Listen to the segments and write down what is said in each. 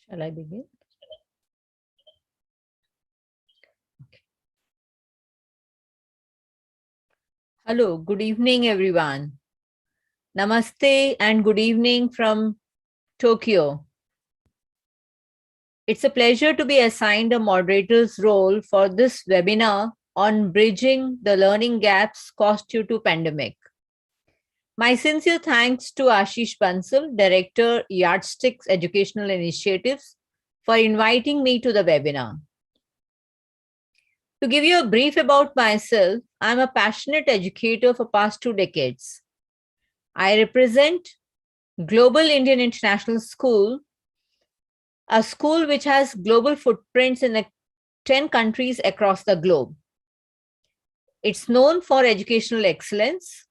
Shall I begin? Okay. Hello, good evening, everyone. Namaste and good evening from Tokyo. It's a pleasure to be assigned a moderator's role for this webinar on bridging the learning gaps caused due to pandemic. My sincere thanks to Ashish Bansal, Director, Yardsticks Educational Initiatives, for inviting me to the webinar. To give you a brief about myself, I'm a passionate educator for past 2 decades. I represent Global Indian International School, a school which has global footprints in 10 countries across the globe. It's known for educational excellence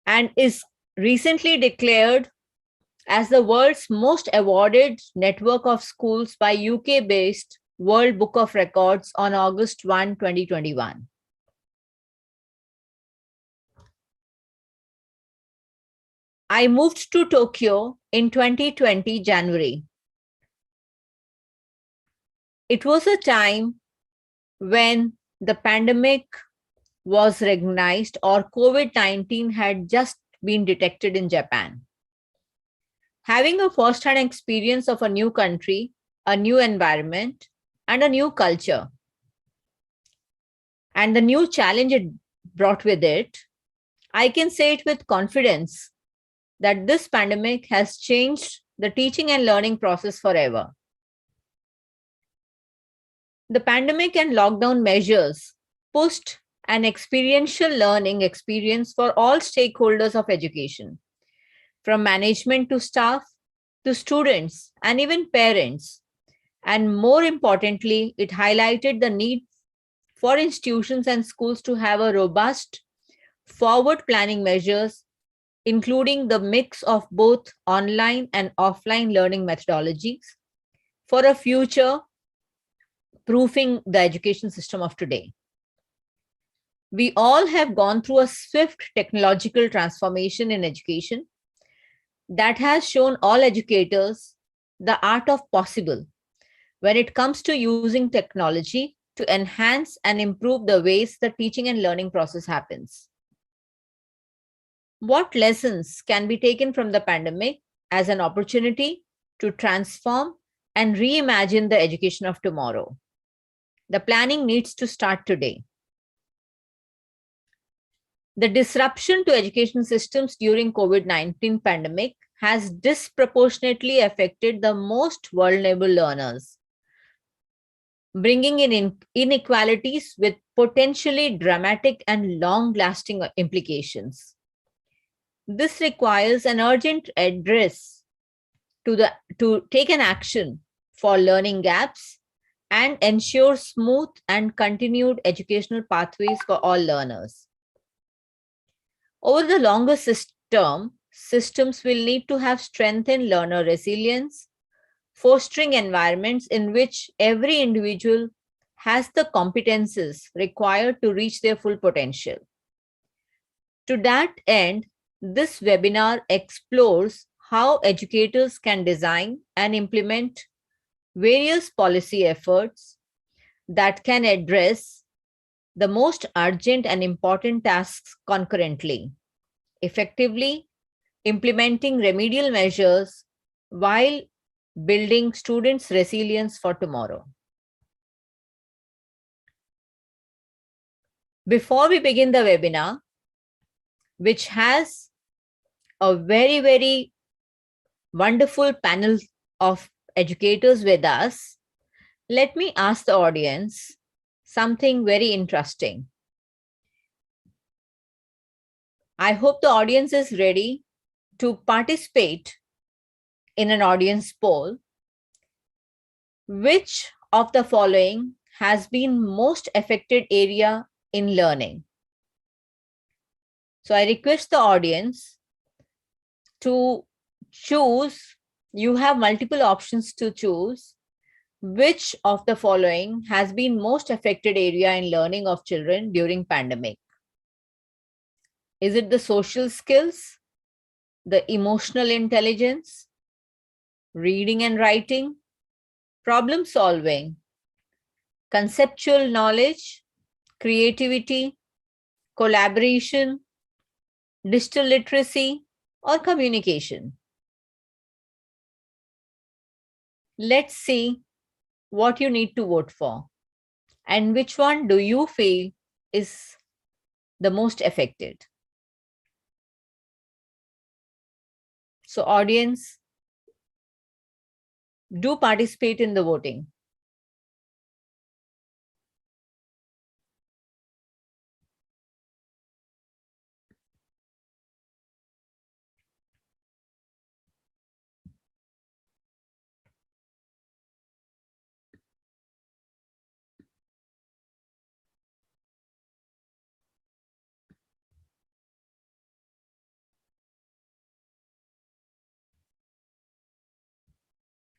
and is recently declared as the world's most awarded network of schools by UK-based World Book of Records on August 1, 2021. I moved to Tokyo in 2020 January. It was a time when the pandemic was recognized or COVID-19 had just been detected in Japan. Having a first-hand experience of a new country, a new environment, and a new culture, and the new challenge it brought with it, I can say it with confidence that this pandemic has changed the teaching and learning process forever. The pandemic and lockdown measures pushed an experiential learning experience for all stakeholders of education, from management to staff, to students, and even parents. And more importantly, it highlighted the need for institutions and schools to have a robust forward planning measures, including the mix of both online and offline learning methodologies for a future proofing the education system of today. We all have gone through a swift technological transformation in education that has shown all educators the art of possible when it comes to using technology to enhance and improve the ways the teaching and learning process happens. What lessons can be taken from the pandemic as an opportunity to transform and reimagine the education of tomorrow? The planning needs to start today. The disruption to education systems during COVID-19 pandemic has disproportionately affected the most vulnerable learners, bringing in inequalities with potentially dramatic and long-lasting implications. This requires an urgent address to take an action for learning gaps and ensure smooth and continued educational pathways for all learners. Over the longer term, systems will need to have strengthened learner resilience, fostering environments in which every individual has the competences required to reach their full potential. To that end, this webinar explores how educators can design and implement various policy efforts that can address the most urgent and important tasks concurrently, effectively implementing remedial measures while building students' resilience for tomorrow. Before we begin the webinar, which has a very, very wonderful panel of educators with us, let me ask the audience something very interesting. I hope the audience is ready to participate in an audience poll. Which of the following has been most affected area in learning? So I request the audience to choose. You have multiple options to choose. Which of the following has been most affected area in learning of children during pandemic? Is it the social skills, the emotional intelligence, reading and writing, problem solving, conceptual knowledge, creativity, collaboration, digital literacy, or communication. Let's see what you need to vote for and which one do you feel is the most affected. So audience, do participate in the voting.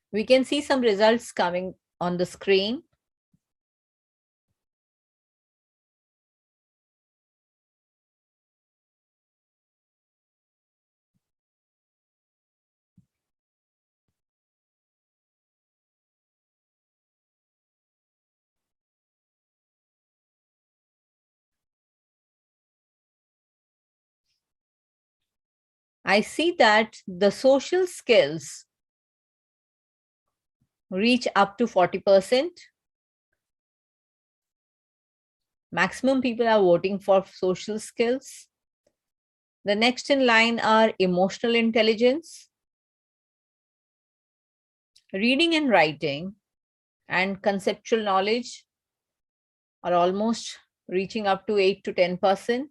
We can see some results coming on the screen. I see that the social skills reach up to 40%. Maximum people are voting for social skills. The next in line are emotional intelligence, reading and writing, and conceptual knowledge are almost reaching up to 8 to 10%.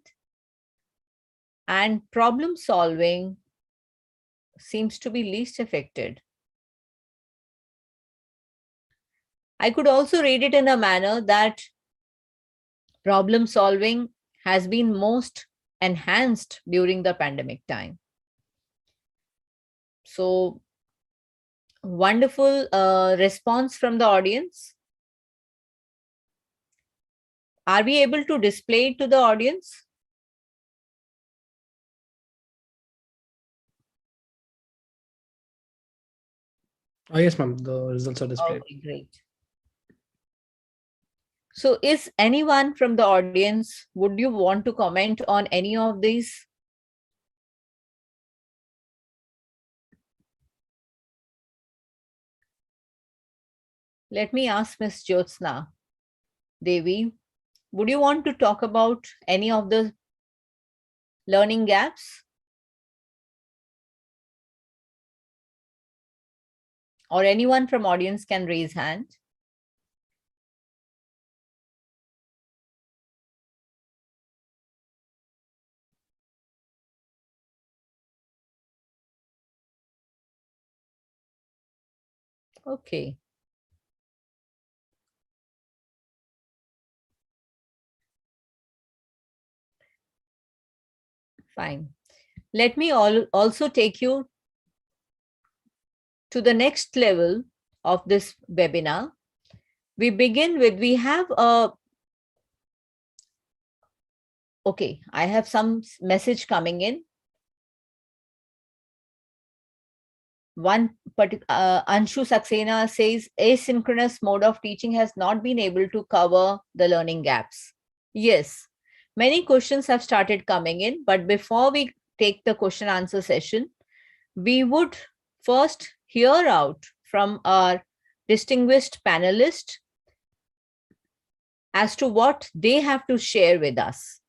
And problem solving seems to be least affected. I could also read it in a manner that problem solving has been most enhanced during the pandemic time. So, wonderful response from the audience. Are we able to display it to the audience? Yes, ma'am. The results are displayed. Okay, great. So is anyone from the audience, would you want to comment on any of these? Let me ask Ms. Jyotsna Devi, would you want to talk about any of the learning gaps? Or anyone from audience can raise hand. Okay. Fine. Let me also take you to the next level of this webinar. We begin with, we have a, okay, I have some message coming in. One Anshu Saxena says asynchronous mode of teaching has not been able to cover the learning gaps. Yes, many questions have started coming in, but before we take the question answer session, we would first hear out from our distinguished panelists as to what they have to share with us.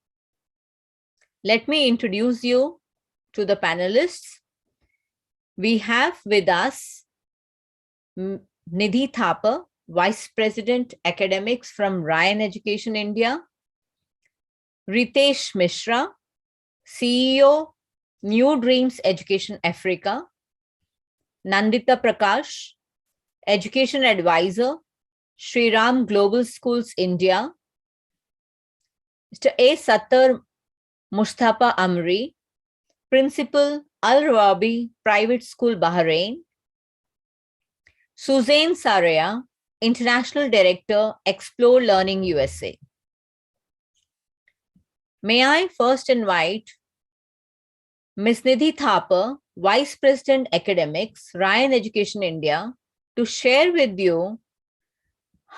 Let me introduce you to the panelists. We have with us Nidhi Thapar, Vice President Academics from Ryan Education India, Ritesh Mishra, CEO, New Dreams Education Africa, Nandita Prakash, Education Advisor, Sri Ram Global Schools India, Mr. A. Sattar Mustafa Amri, Principal, Al Rawabi Private School, Bahrain, Suzanne Saraya, International Director, Explore Learning USA. May I first invite Ms. Nidhi Thapar, Vice President Academics, Ryan Education India, to share with you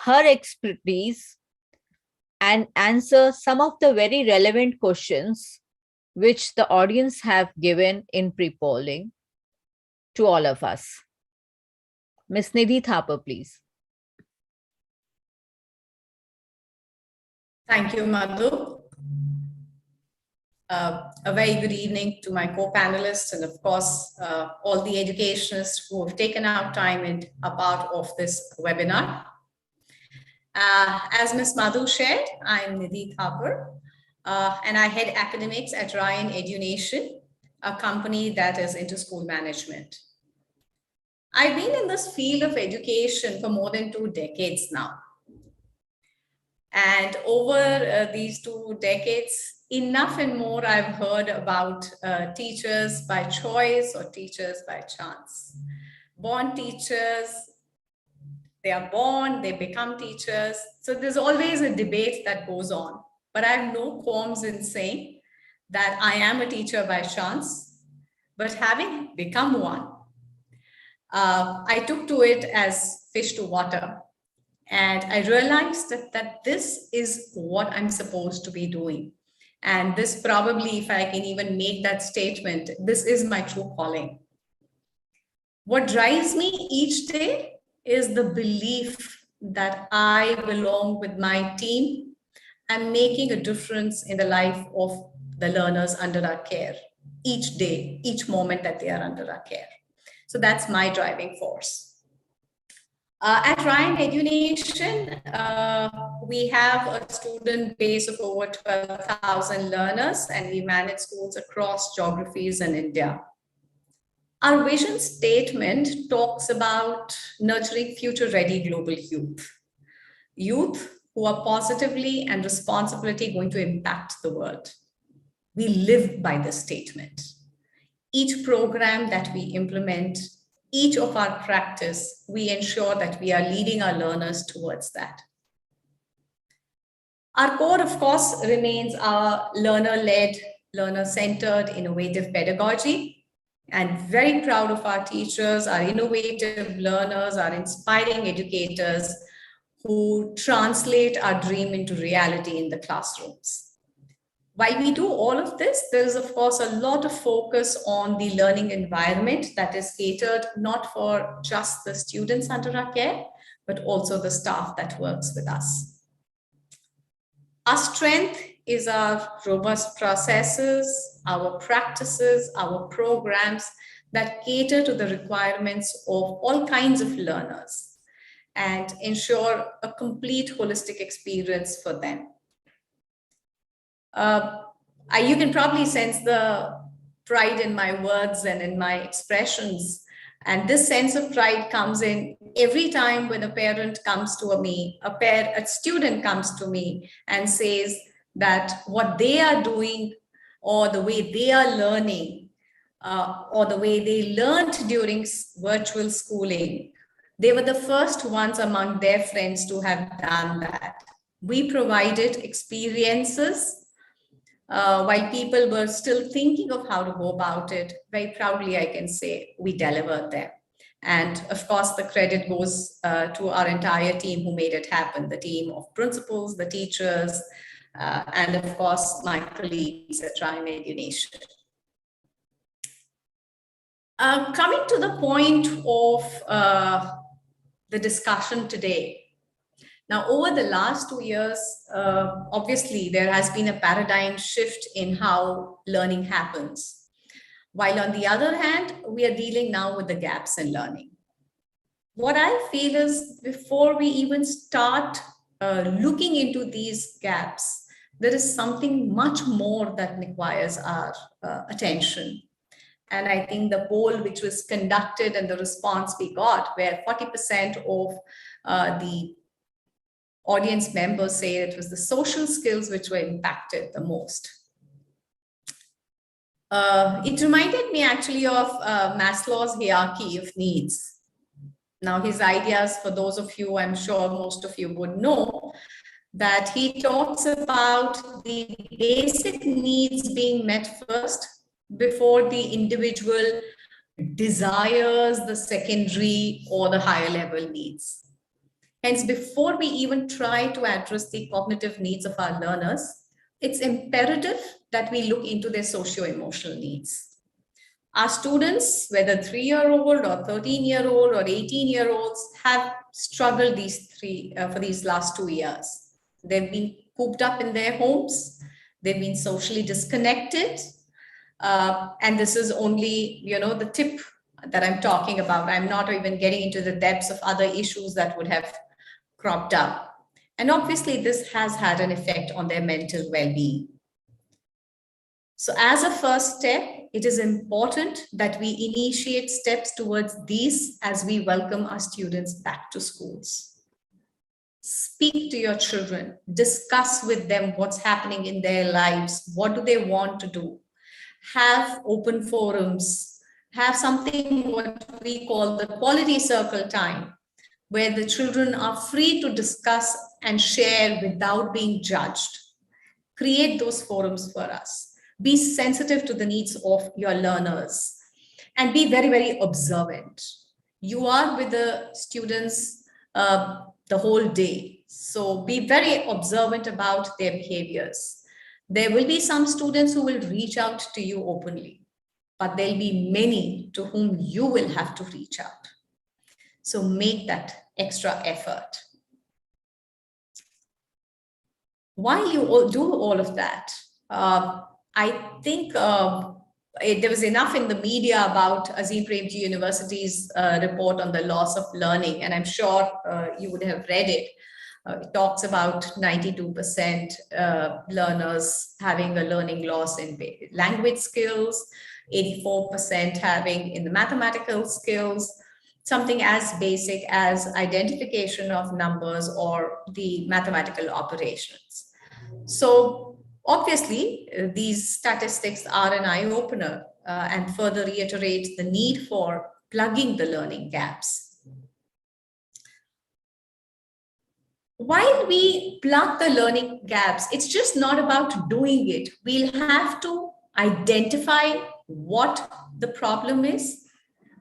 her expertise and answer some of the very relevant questions which the audience have given in pre-polling to all of us. Ms. Nidhi Thapar, please. Thank you, Madhu. A very good evening to my co-panelists and of course, all the educationists who have taken out time and are part of this webinar. As Ms. Madhu shared, I'm Nidhi Thapar and I head academics at Ryan Education, a company that is into school management. I've been in this field of education for more than 2 decades now. And over these 2 decades, enough and more I've heard about teachers by choice or teachers by chance. Born teachers, they are born, they become teachers. So there's always a debate that goes on. But I have no qualms in saying that I am a teacher by chance, but having become one, I took to it as fish to water. And I realized that this is what I'm supposed to be doing. And this probably, if I can even make that statement, this is my true calling. What drives me each day is the belief that I, along with my team, am making a difference in the life of the learners under our care, each day, each moment that they are under our care. So that's my driving force. At Ryan Education, we have a student base of over 12,000 learners, and we manage schools across geographies in India. Our vision statement talks about nurturing future-ready global youth. Youth who are positively and responsibly going to impact the world. We live by this statement. Each program that we implement, each of our practice, we ensure that we are leading our learners towards that. Our core, of course, remains our learner-led, learner-centered, innovative pedagogy. And very proud of our teachers, our innovative learners, our inspiring educators who translate our dream into reality in the classrooms. While we do all of this, there is, of course, a lot of focus on the learning environment that is catered not for just the students under our care, but also the staff that works with us. Our strength is our robust processes, our practices, our programs that cater to the requirements of all kinds of learners and ensure a complete holistic experience for them. You can probably sense the pride in my words and in my expressions. And this sense of pride comes in every time when a parent comes to me, a student comes to me and says that what they are doing or the way they are learning or the way they learned during virtual schooling, they were the first ones among their friends to have done that. We provided experiences while people were still thinking of how to go about it. Very proudly, I can say we delivered them. And of course, the credit goes to our entire team who made it happen, the team of principals, the teachers, and of course, my colleagues at Ryan Education. Coming to the point of the discussion today. Now, over the last 2 years, obviously, there has been a paradigm shift in how learning happens. While on the other hand, we are dealing now with the gaps in learning. What I feel is before we even start looking into these gaps, there is something much more that requires our attention. And I think the poll which was conducted and the response we got, where 40% of the audience members say it was the social skills which were impacted the most. It reminded me actually of Maslow's hierarchy of needs. Now, his ideas, for those of you, I'm sure most of you would know, that he talks about the basic needs being met first before the individual desires the secondary or the higher level needs. Hence, before we even try to address the cognitive needs of our learners, it's imperative that we look into their socio-emotional needs. Our students, whether 3-year-old or 13-year-old or 18-year-olds, have struggled for these last 2 years. They've been cooped up in their homes. They've been socially disconnected. And this is only, the tip that I'm talking about. I'm not even getting into the depths of other issues that would have cropped up. And obviously, this has had an effect on their mental well-being. So as a first step, it is important that we initiate steps towards these as we welcome our students back to schools. Speak to your children, discuss with them what's happening in their lives, what do they want to do. Have open forums, have something what we call the quality circle time, where the children are free to discuss and share without being judged. Create those forums for us. Be sensitive to the needs of your learners and be very, very observant. You are with the students the whole day. So be very observant about their behaviors. There will be some students who will reach out to you openly, but there'll be many to whom you will have to reach out. So make that extra effort. While you do all of that, I think there was enough in the media about Azim Premji University's report on the loss of learning, and I'm sure you would have read it. It talks about 92% learners having a learning loss in language skills, 84% having in the mathematical skills, something as basic as identification of numbers or the mathematical operations. So obviously, these statistics are an eye-opener and further reiterate the need for plugging the learning gaps. While we plug the learning gaps, it's just not about doing it. We'll have to identify what the problem is.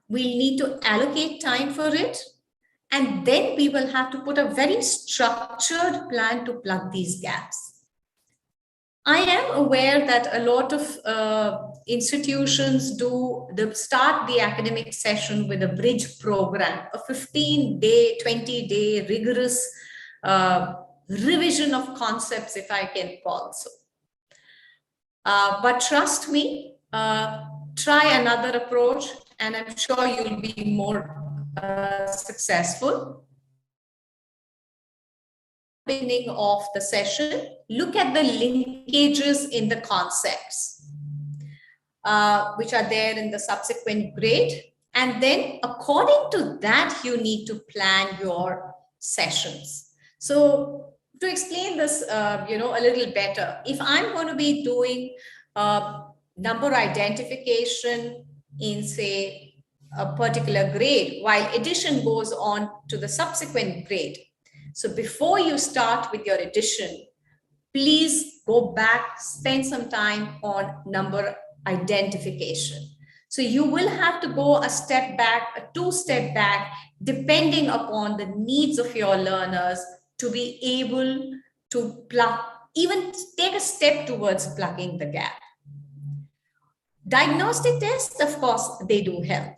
We'll need to allocate time for it. And then we will have to put a very structured plan to plug these gaps. I am aware that a lot of institutions start the academic session with a bridge program, a 15-day, 20-day rigorous revision of concepts, if I can call so. But trust me, try another approach, and I'm sure you'll be more successful. Beginning of the session, look at the linkages in the concepts, which are there in the subsequent grade. And then according to that, you need to plan your sessions. So to explain this, a little better, if I'm going to be doing number identification in, say, a particular grade, while addition goes on to the subsequent grade. So before you start with your addition, please go back, spend some time on number identification. So you will have to go a step back, a two-step back, depending upon the needs of your learners to be able to plug, even take a step towards plugging the gap. Diagnostic tests, of course, they do help.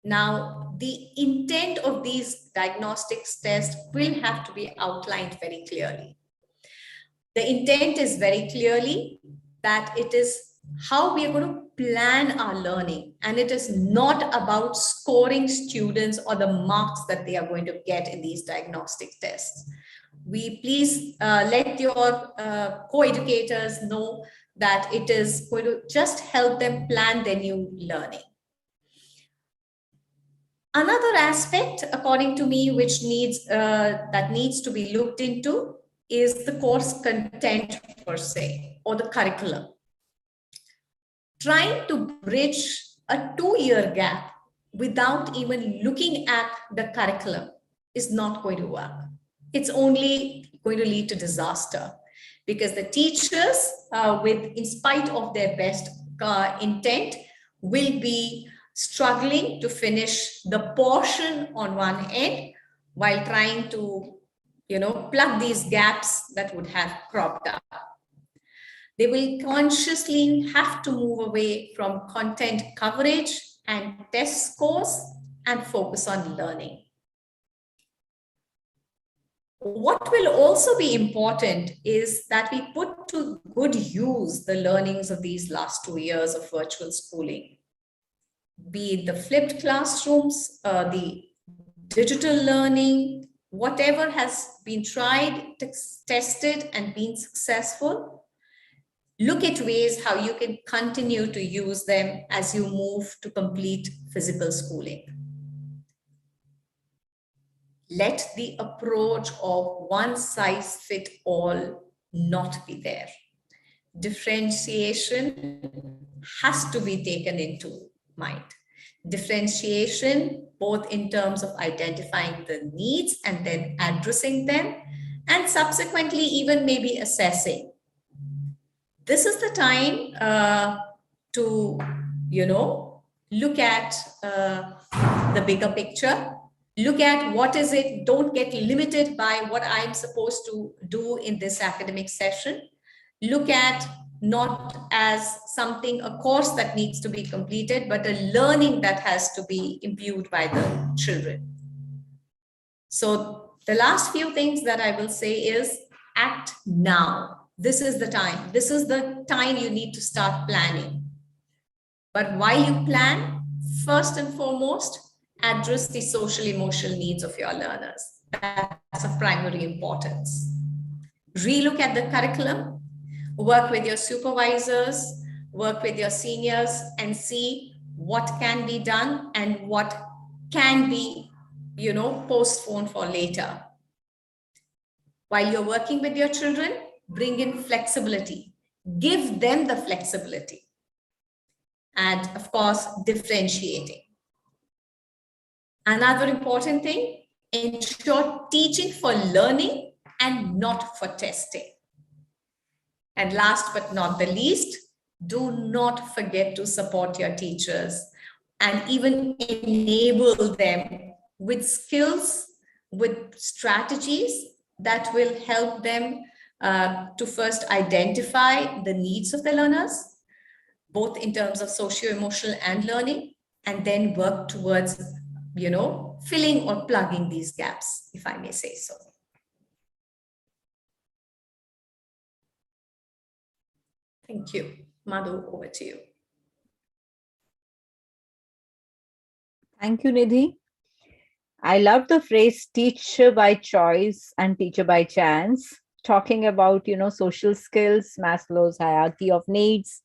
Now, the intent of these diagnostics tests will have to be outlined very clearly. The intent is very clearly that it is how we are going to plan our learning, and it is not about scoring students or the marks that they are going to get in these diagnostic tests. We please let your co-educators know that it is going to just help them plan their new learning. Another aspect, according to me, which needs to be looked into is the course content per se, or the curriculum. Trying to bridge a 2-year gap without even looking at the curriculum is not going to work. It's only going to lead to disaster, because the teachers, in spite of their best intent, will be struggling to finish the portion on one end while trying to, plug these gaps that would have cropped up. They will consciously have to move away from content coverage and test scores and focus on learning. What will also be important is that we put to good use the learnings of these last 2 years of virtual schooling, be it the flipped classrooms, the digital learning, whatever has been tried, tested, and been successful. Look at ways how you can continue to use them as you move to complete physical schooling. Let the approach of one size fit all not be there. Differentiation has to be taken into mind. Differentiation, both in terms of identifying the needs and then addressing them, and subsequently even maybe assessing. This is the time to, look at the bigger picture. Look at what is it. Don't get limited by what I'm supposed to do in this academic session. Look at not as something, a course that needs to be completed, but a learning that has to be imbued by the children. So the last few things that I will say is act now. This is the time. This is the time you need to start planning. But while you plan, first and foremost, address the social emotional needs of your learners. That's of primary importance. Relook at the curriculum, work with your supervisors, work with your seniors, and see what can be done and what can be, postponed for later. While you're working with your children, bring in flexibility. Give them the flexibility. And of course, differentiating. Another important thing, ensure teaching for learning and not for testing. And last but not the least, do not forget to support your teachers and even enable them with skills, with strategies that will help them to first identify the needs of the learners, both in terms of socio-emotional and learning, and then work towards, filling or plugging these gaps, if I may say so. Thank you. Madhu, over to you. Thank you, Nidhi. I love the phrase teacher by choice and teacher by chance, talking about, social skills, Maslow's hierarchy of needs,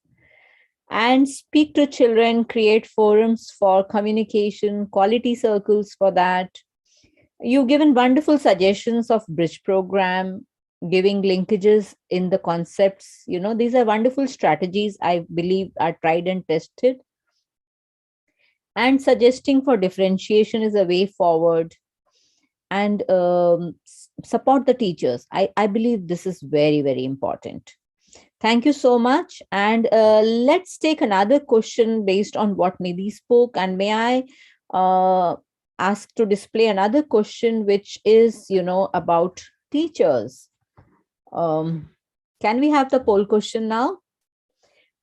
and speak to children, create forums for communication, quality circles for that. You've given wonderful suggestions of bridge program, giving linkages in the concepts. These are wonderful strategies I believe are tried and tested. And suggesting for differentiation is a way forward. And support the teachers. I believe this is very, very important. Thank you so much. And let's take another question based on what Nidhi spoke. And may I ask to display another question, which is, about teachers. Can we have the poll question now?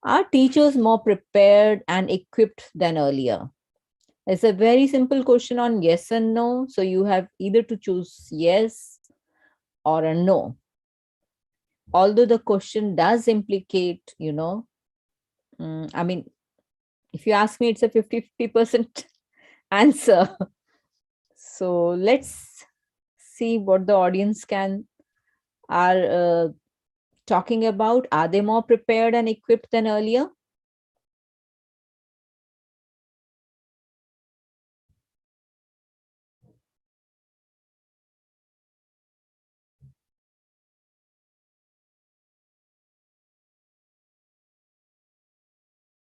Are teachers more prepared and equipped than earlier? It's a very simple question on yes and no. So you have either to choose yes or a no. Although the question does implicate, if you ask me, it's a 50% answer. So let's see what the audience are talking about. Are they more prepared and equipped than earlier?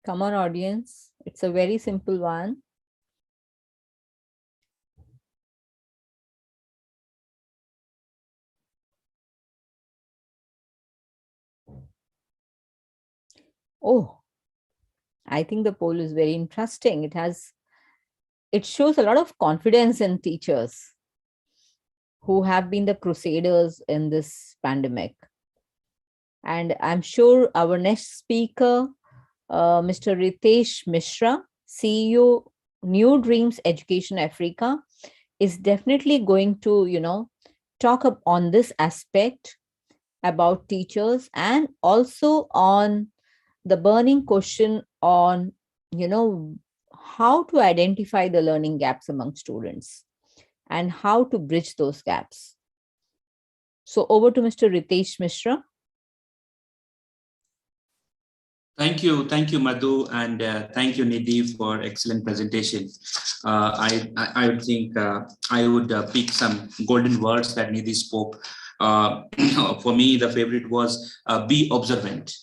Come on, audience. It's a very simple one. Oh, I think the poll is very interesting. It shows a lot of confidence in teachers who have been the crusaders in this pandemic. And I'm sure our next speaker, Mr. Ritesh Mishra, CEO, New Dreams Education Africa, is definitely going to, talk up on this aspect about teachers, and also on the burning question on, how to identify the learning gaps among students and how to bridge those gaps. So over to Mr. Ritesh Mishra. Thank you, Madhu, and thank you, Nidhi, for excellent presentation. I would think I would pick some golden words that Nidhi spoke. For me, the favorite was be observant.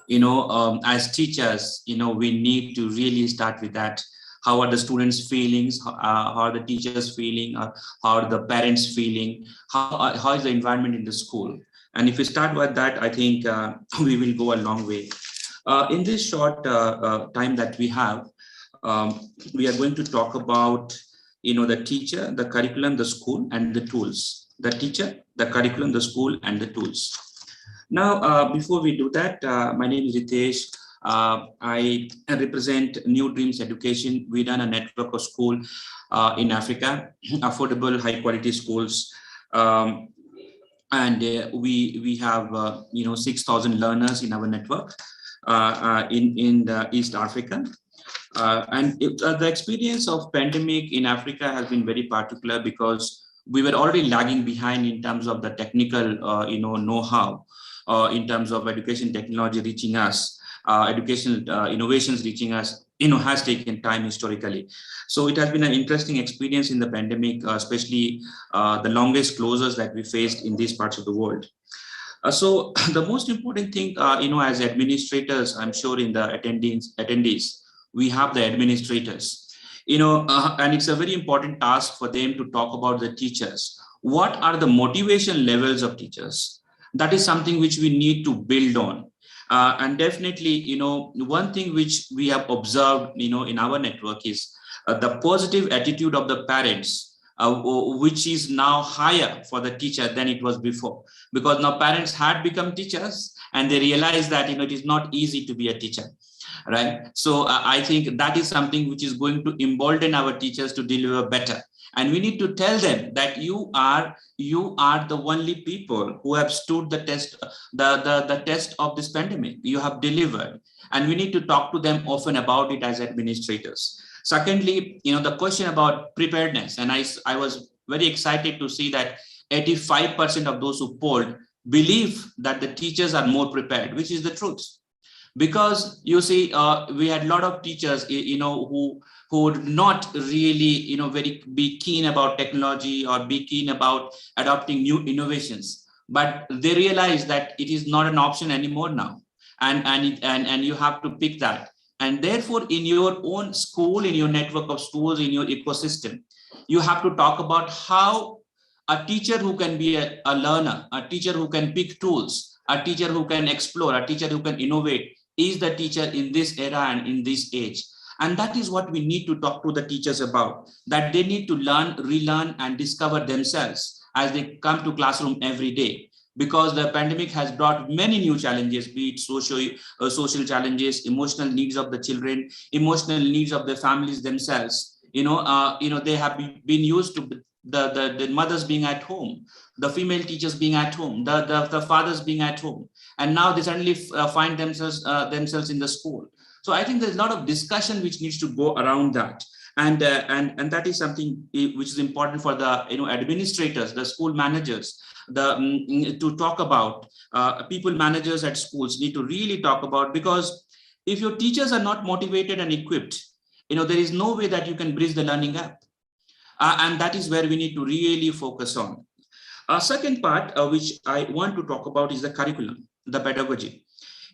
As teachers, we need to really start with that. How are the students' feelings? How are the teachers feeling? How are the parents feeling? How is the environment in the school? And if we start with that, I think we will go a long way. In this short time that we have, we are going to talk about, the teacher, the curriculum, the school, and the tools. The teacher, the curriculum, the school, and the tools. Now, before we do that, my name is Ritesh. I represent New Dreams Education. We run a network of school in Africa, affordable, high-quality schools. And we have 6,000 learners in our network in the East Africa. The experience of pandemic in Africa has been very particular because we were already lagging behind in terms of the technical know-how, in terms of education technology reaching us, educational innovations reaching us, has taken time historically. So it has been an interesting experience in the pandemic, especially the longest closures that we faced in these parts of the world. So the most important thing, as administrators, I'm sure in the attendees, we have the administrators, and it's a very important task for them to talk about the teachers. What are the motivation levels of teachers? That is something which we need to build on. And definitely, one thing which we have observed, in our network is the positive attitude of the parents, which is now higher for the teacher than it was before, because now parents had become teachers and they realize that it is not easy to be a teacher, right? So I think that is something which is going to embolden our teachers to deliver better. And we need to tell them that you are the only people who have stood the test, the test of this pandemic. You have delivered, and we need to talk to them often about it as administrators. Secondly, the question about preparedness, and I was very excited to see that 85% of those who polled believe that the teachers are more prepared, which is the truth. Because you see, we had a lot of teachers, who would not really, very be keen about technology or be keen about adopting new innovations, but they realize that it is not an option anymore now, and you have to pick that. And therefore, in your own school, in your network of schools, in your ecosystem, you have to talk about how a teacher who can be a learner, a teacher who can pick tools, a teacher who can explore, a teacher who can innovate is the teacher in this era and in this age. And that is what we need to talk to the teachers about, that they need to learn, relearn, and discover themselves as they come to classroom every day. Because the pandemic has brought many new challenges, be it social challenges, emotional needs of the children, emotional needs of the families themselves. They have been used to the mothers being at home, the female teachers being at home, the fathers being at home, and now they suddenly find themselves in the school. So I think there's a lot of discussion which needs to go around that. And that is something which is important for the administrators, the school managers, to talk about. People managers at schools need to really talk about, because if your teachers are not motivated and equipped, there is no way that you can bridge the learning gap. And that is where we need to really focus on. Second part, which I want to talk about, is the curriculum, the pedagogy.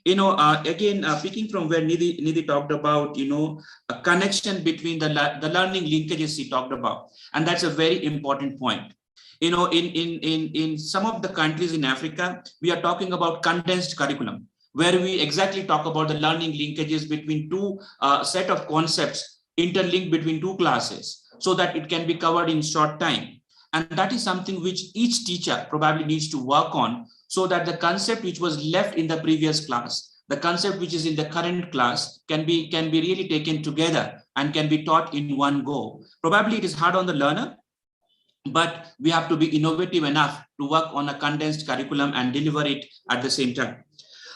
Again, picking from where Nidhi talked about, a connection between the learning linkages she talked about, and that's a very important point. In some of the countries in Africa, we are talking about condensed curriculum, where we exactly talk about the learning linkages between two set of concepts interlinked between two classes so that it can be covered in short time. And that is something which each teacher probably needs to work on, so that the concept which was left in the previous class, the concept which is in the current class can be really taken together and can be taught in one go. Probably it is hard on the learner, but we have to be innovative enough to work on a condensed curriculum and deliver it at the same time.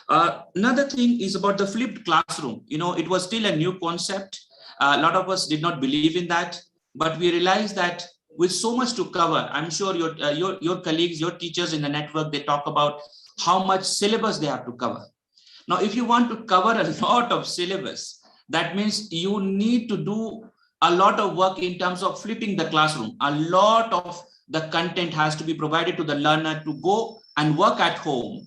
Another thing is about the flipped classroom. It was still a new concept. A lot of us did not believe in that, but we realized that with so much to cover, I'm sure your colleagues, your teachers in the network, they talk about how much syllabus they have to cover. Now, if you want to cover a lot of syllabus, that means you need to do a lot of work in terms of flipping the classroom. A lot of the content has to be provided to the learner to go and work at home,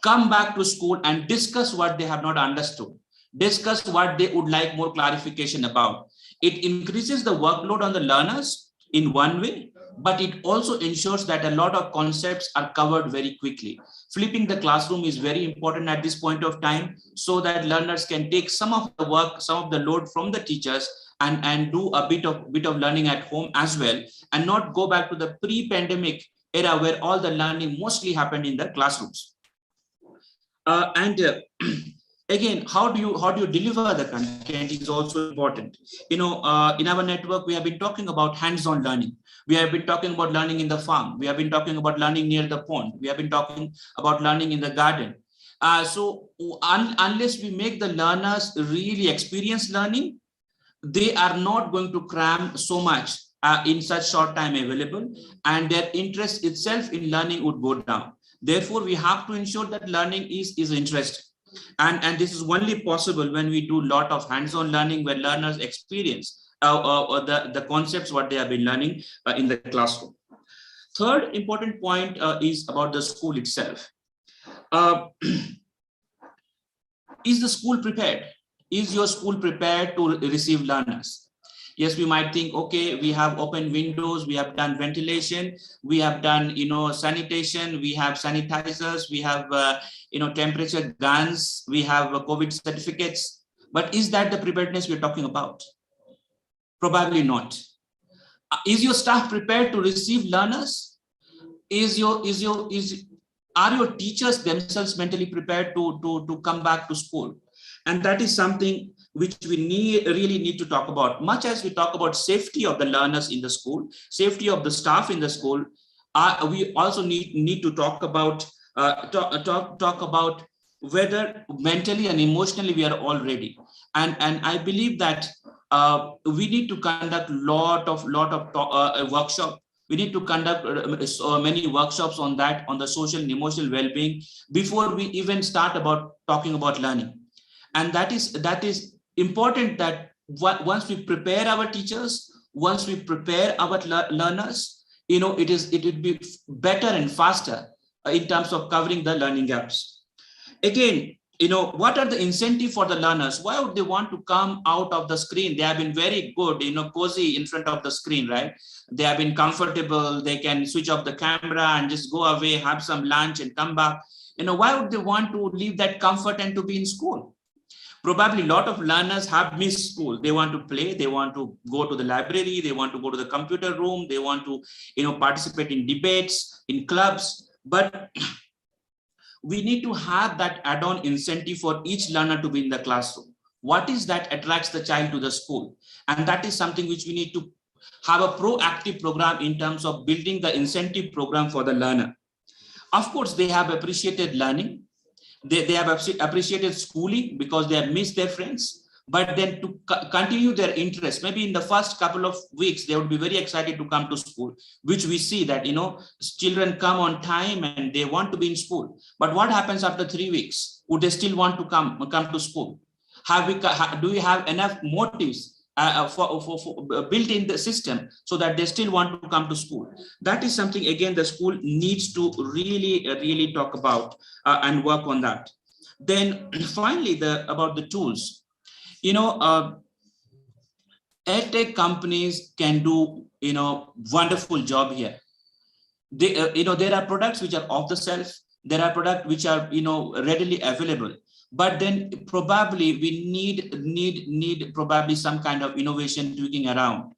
come back to school and discuss what they have not understood, discuss what they would like more clarification about. It increases the workload on the learners in one way, but it also ensures that a lot of concepts are covered very quickly. Flipping the classroom is very important at this point of time, so that learners can take some of the work, some of the load from the teachers and do a bit of learning at home as well, and not go back to the pre-pandemic era where all the learning mostly happened in the classrooms. Again, how do you deliver the content is also important. In our network, we have been talking about hands-on learning. We have been talking about learning in the farm. We have been talking about learning near the pond. We have been talking about learning in the garden. Unless we make the learners really experience learning, they are not going to cram so much in such short time available, and their interest itself in learning would go down. Therefore, we have to ensure that learning is interesting. And this is only possible when we do a lot of hands-on learning, where learners experience the concepts what they have been learning in the classroom. Third important point is about the school itself. Is the school prepared? Is your school prepared to receive learners? Yes, we might think, okay, we have open windows, we have done ventilation, we have done, sanitation, we have sanitizers, we have, temperature guns, we have COVID certificates. But is that the preparedness we're talking about? Probably not. Is your staff prepared to receive learners? Are your teachers themselves mentally prepared to come back to school? And that is something which we really need to talk about. Much as we talk about safety of the learners in the school, safety of the staff in the school, we also need to talk about whether mentally and emotionally we are all ready. And I believe that we need to conduct lot of workshop. We need to conduct many workshops on that, on the social and emotional well-being, before we even start about talking about learning. And that is important, that once we prepare our teachers, once we prepare our learners, it would be better and faster in terms of covering the learning gaps. Again, what are the incentive for the learners? Why would they want to come out of the screen? They have been very good, cozy in front of the screen, right? They have been comfortable. They can switch off the camera and just go away, have some lunch and come back. Why would they want to leave that comfort and to be in school? Probably a lot of learners have missed school. They want to play, they want to go to the library, they want to go to the computer room, they want to, participate in debates, in clubs. But we need to have that add-on incentive for each learner to be in the classroom. What is that attracts the child to the school? And that is something which we need to have a proactive program in terms of building the incentive program for the learner. Of course, they have appreciated learning. They have appreciated schooling because they have missed their friends. But then to continue their interest, maybe in the first couple of weeks, they would be very excited to come to school, which we see that, children come on time and they want to be in school. But what happens after 3 weeks? Would they still want to come to school? Do we have enough motives for built in the system so that they still want to come to school? That is something, again, the school needs to really talk about and work on that. Then finally, about the tools. EdTech companies can do, wonderful job here. There are products which are off the shelf. There are products which are, readily available. but then probably we need probably some kind of innovation tweaking around,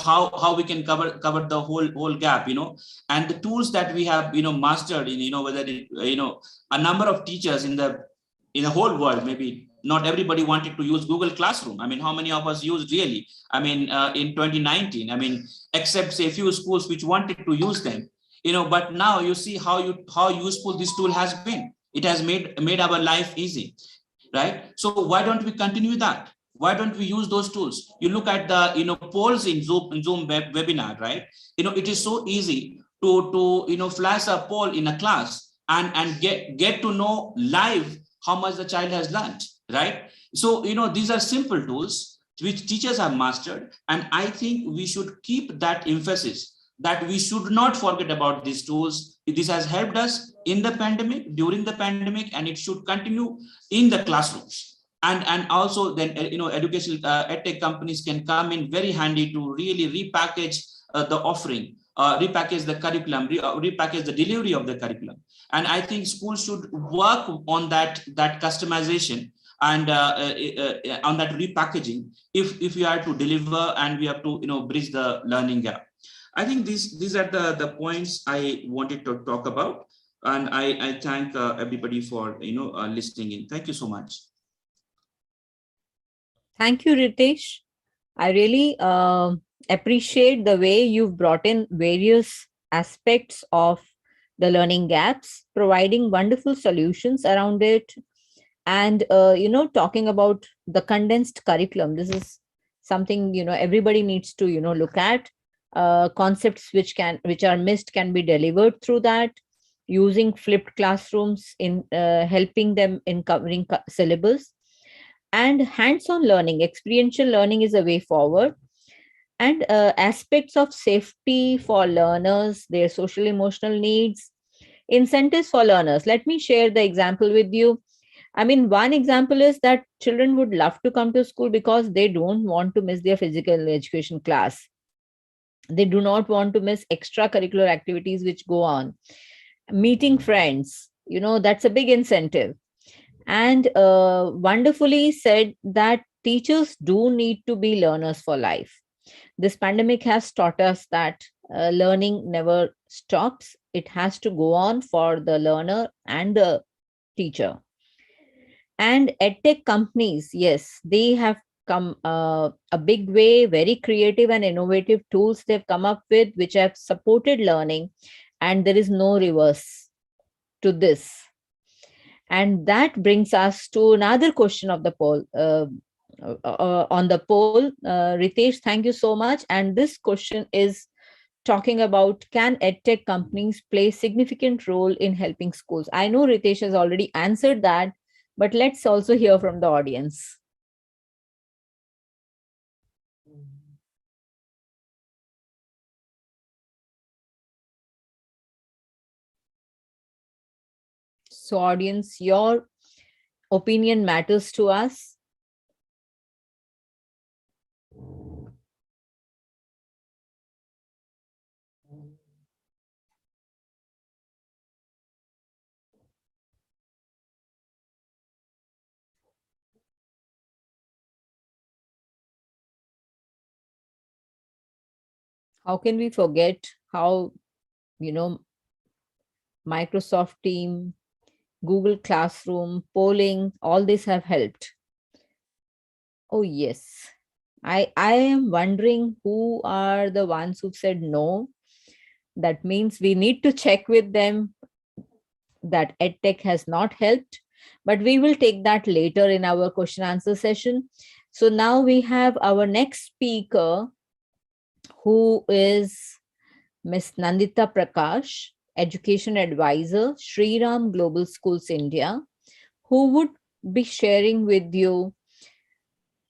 how we can cover the whole gap, and the tools that we have, mastered in, whether it, a number of teachers in the whole world, maybe not everybody wanted to use Google Classroom. I mean, how many of us used really? I mean, in 2019, I mean, except say a few schools which wanted to use them, but now you see how useful this tool has been. It has made our life easy, right? So why don't we continue that? Why don't we use those tools? You look at the polls in Zoom webinar, right? It is so easy to flash a poll in a class and get to know live how much the child has learned, right? So these are simple tools which teachers have mastered, and I think we should keep that emphasis, that we should not forget about these tools. This has helped us in the pandemic, during the pandemic, and it should continue in the classrooms. And also then, educational edtech companies can come in very handy to really repackage the offering, repackage the curriculum, repackage the delivery of the curriculum. And I think schools should work on that customization and on that repackaging if we are to deliver and we have to bridge the learning gap. I think these are the points I wanted to talk about, and I thank everybody for listening in. Thank you so much. Thank you, Ritesh. I really appreciate the way you've brought in various aspects of the learning gaps, providing wonderful solutions around it, and talking about the condensed curriculum. This is something everybody needs to look at. Concepts which are missed can be delivered through that, using flipped classrooms in helping them in covering syllabus, and hands-on learning, experiential learning is a way forward, and aspects of safety for learners, their social emotional needs, incentives for learners. Let me share the example with you. I mean, one example is that children would love to come to school because they don't want to miss their physical education class. They do not want to miss extracurricular activities which go on. Meeting friends, that's a big incentive. And wonderfully said that teachers do need to be learners for life. This pandemic has taught us that learning never stops. It has to go on for the learner and the teacher. And edtech companies, yes, they have come a big way, very creative and innovative tools they've come up with, which have supported learning, and there is no reverse to this. And that brings us to another question of the poll. On the poll, Ritesh, thank you so much. And this question is talking about, can edtech companies play significant role in helping schools? I know Ritesh has already answered that, but let's also hear from the audience. So audience, your opinion matters to us. How can we forget how, Microsoft Team, Google Classroom, polling, all this have helped. Oh, yes. I am wondering who are the ones who said no. That means we need to check with them that EdTech has not helped, but we will take that later in our question answer session. So now we have our next speaker, who is Ms. Nandita Prakash, Education Advisor, Sri Ram Global Schools India, who would be sharing with you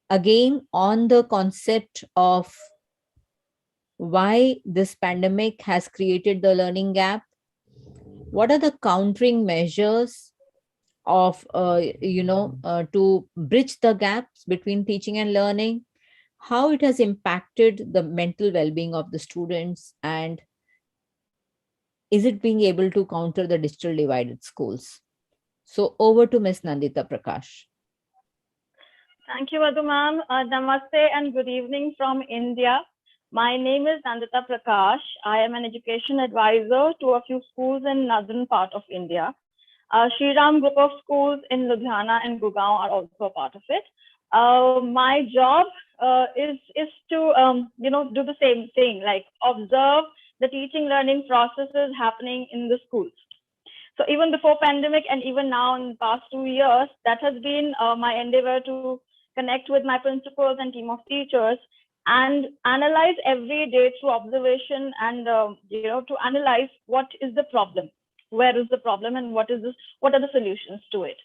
again on the concept of why this pandemic has created the learning gap. What are the countering measures of, to bridge the gaps between teaching and learning? How it has impacted the mental well-being of the students, and is it being able to counter the digital divide at schools? So over to Ms. Nandita Prakash. Thank you, Madhu ma'am. Namaste and good evening from India. My name is Nandita Prakash. I am an education advisor to a few schools in northern part of India. Shri Ram group of schools in Ludhiana and Gurgaon are also a part of it. My job is to do the same thing, like observe the teaching learning processes happening in the schools. So even before pandemic and even now in the past 2 years, that has been my endeavor to connect with my principals and team of teachers and analyze every day through observation and to analyze what is the problem, where is the problem, and what are the solutions to it.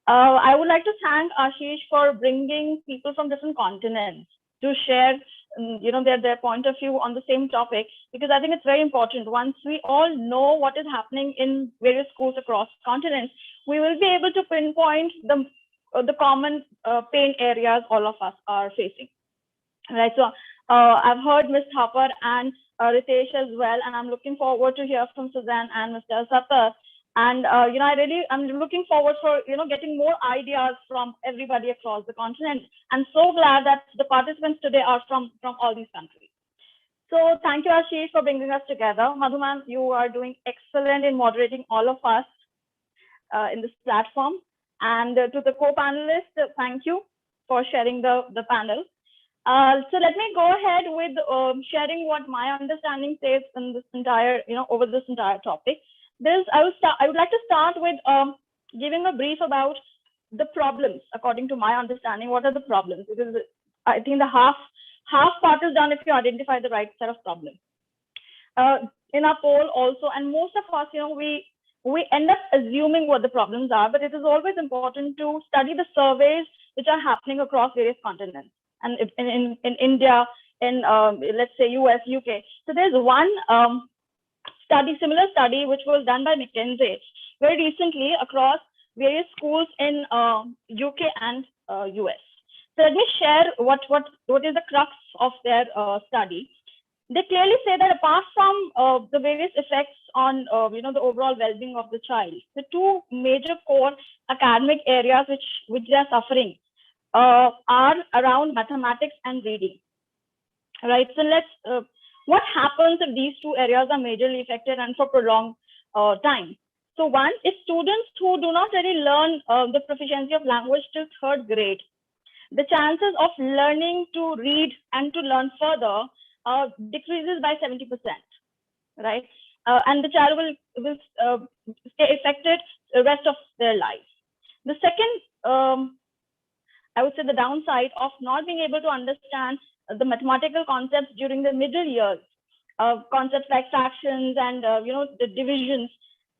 I would like to thank Ashish for bringing people from different continents to share their point of view on the same topic, because I think it's very important. Once we all know what is happening in various schools across continents, we will be able to pinpoint the common pain areas all of us are facing. Right. So I've heard Ms. Thapar and Ritesh as well, and I'm looking forward to hear from Suzanne and Mr. Sattar. And I'm looking forward for getting more ideas from everybody across the continent. I'm so glad that the participants today are from all these countries. So thank you, Ashish, for bringing us together. Madhuman, you are doing excellent in moderating all of us in this platform. And to the co-panelists, thank you for sharing the panel. So let me go ahead with sharing what my understanding says in this entire, over this entire topic. I would like to start with giving a brief about the problems, according to my understanding. What are the problems? Because I think the half part is done if you identify the right set of problems. In our poll also, and most of us, we end up assuming what the problems are, but it is always important to study the surveys which are happening across various continents. And in India, in let's say US, UK. So there's one similar study, which was done by McKinsey very recently across various schools in UK and US. So let me share what is the crux of their study. They clearly say that apart from the various effects on the overall well-being of the child, the two major core academic areas which they are suffering are around mathematics and reading. Right. So what happens if these two areas are majorly affected and for prolonged time? So one is students who do not really learn the proficiency of language till 3rd grade. The chances of learning to read and to learn further decreases by 70%, right? And the child will stay affected the rest of their life. The second, I would say the downside of not being able to understand the mathematical concepts during the middle years, concepts like fractions and the divisions.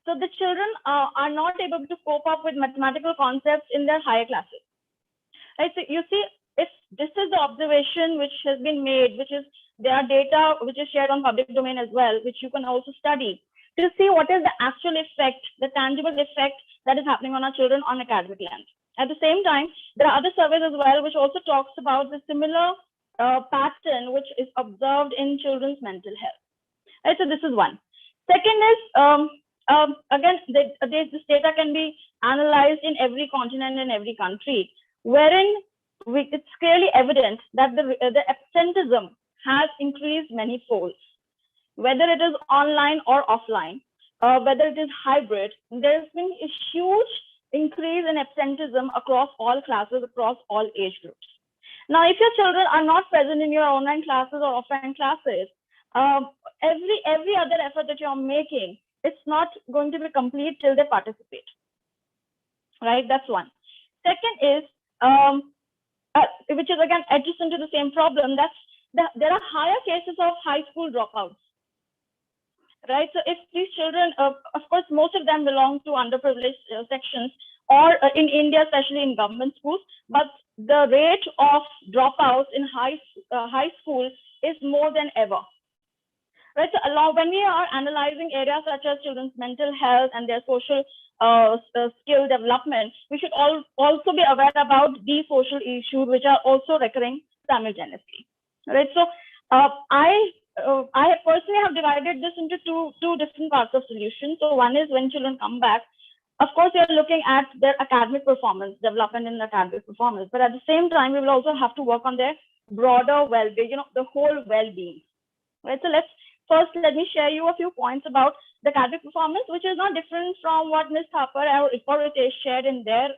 So the children are not able to cope up with mathematical concepts in their higher classes. Right? So you see, if this is the observation which has been made, there are data which is shared on public domain as well, which you can also study to see what is the actual effect, the tangible effect that is happening on our children on academic land. At the same time, there are other surveys as well, which also talks about the similar pattern which is observed in children's mental health. Right, so this is one. Second is, again, this data can be analyzed in every continent and every country, wherein it's clearly evident that the absenteeism has increased many folds, whether it is online or offline, whether it is hybrid. There's been a huge increase in absenteeism across all classes, across all age groups. Now, if your children are not present in your online classes or offline classes, every other effort that you're making, it's not going to be complete till they participate. Right? That's one. Second is, which is again adjacent to the same problem, there are higher cases of high school dropouts. Right? So if these children, of course, most of them belong to underprivileged sections, or in India, especially in government schools, but the rate of dropouts in high school is more than ever. Right? So when we are analyzing areas such as children's mental health and their social skill development, we should also be aware about these social issues which are also recurring simultaneously. Right? So I personally have divided this into two different parts of solution. So one is when children come back, Of course, you're looking at their academic performance, development in academic performance, but at the same time, we will also have to work on their broader well-being, the whole well-being. Right. So let me share you a few points about the academic performance, which is not different from what Ms. Thapar or Ritesh shared in their,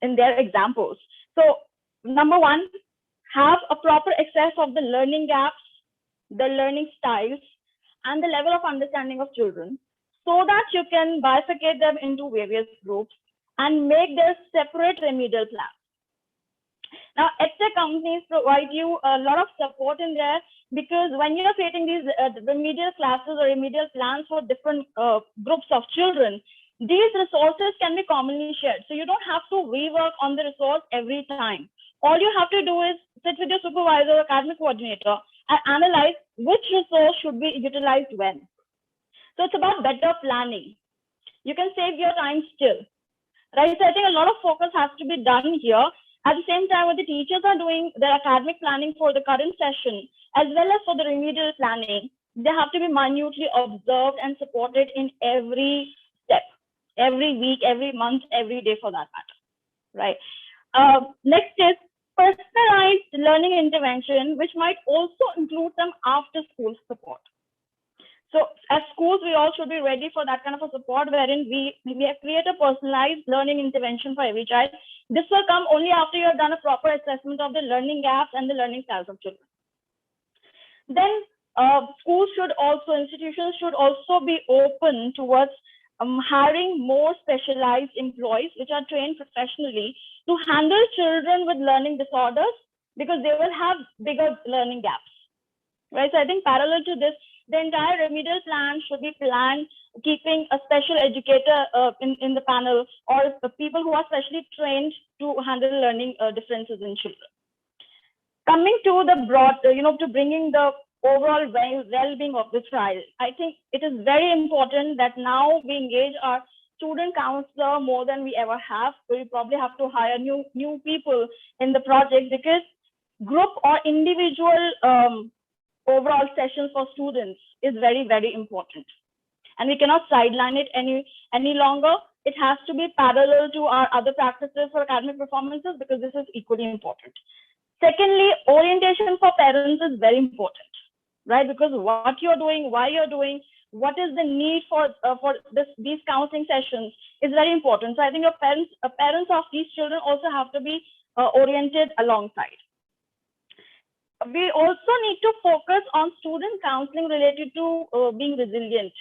in their examples. So number one, have a proper access of the learning gaps, the learning styles, and the level of understanding of children, so that you can bifurcate them into various groups and make their separate remedial plans. Now, EdTech companies provide you a lot of support in there, because when you're creating these remedial classes or remedial plans for different groups of children, these resources can be commonly shared. So you don't have to rework on the resource every time. All you have to do is sit with your supervisor or academic coordinator and analyze which resource should be utilized when. So it's about better planning. You can save your time still, right? So I think a lot of focus has to be done here. At the same time, when the teachers are doing their academic planning for the current session, as well as for the remedial planning, they have to be minutely observed and supported in every step, every week, every month, every day for that matter, right? Next is personalized learning intervention, which might also include some after-school support. So as schools, we all should be ready for that kind of a support, wherein we create a personalized learning intervention for every child. This will come only after you have done a proper assessment of the learning gaps and the learning styles of children. Then schools should also, institutions should also be open towards hiring more specialized employees, which are trained professionally to handle children with learning disorders, because they will have bigger learning gaps, right? So I think parallel to this, the entire remedial plan should be planned, keeping a special educator in the panel, or the people who are specially trained to handle learning differences in children. Coming to the broad, to bringing the overall well-being of the child, I think it is very important that now we engage our student counselor more than we ever have. We probably have to hire new people in the project, because group or individual overall sessions for students is very, very important. And we cannot sideline it any longer. It has to be parallel to our other practices for academic performances, because this is equally important. Secondly, orientation for parents is very important, right? Because what you're doing, why you're doing, what is the need for these counseling sessions is very important. So I think parents of these children also have to be oriented alongside. We also need to focus on student counseling related to being resilient,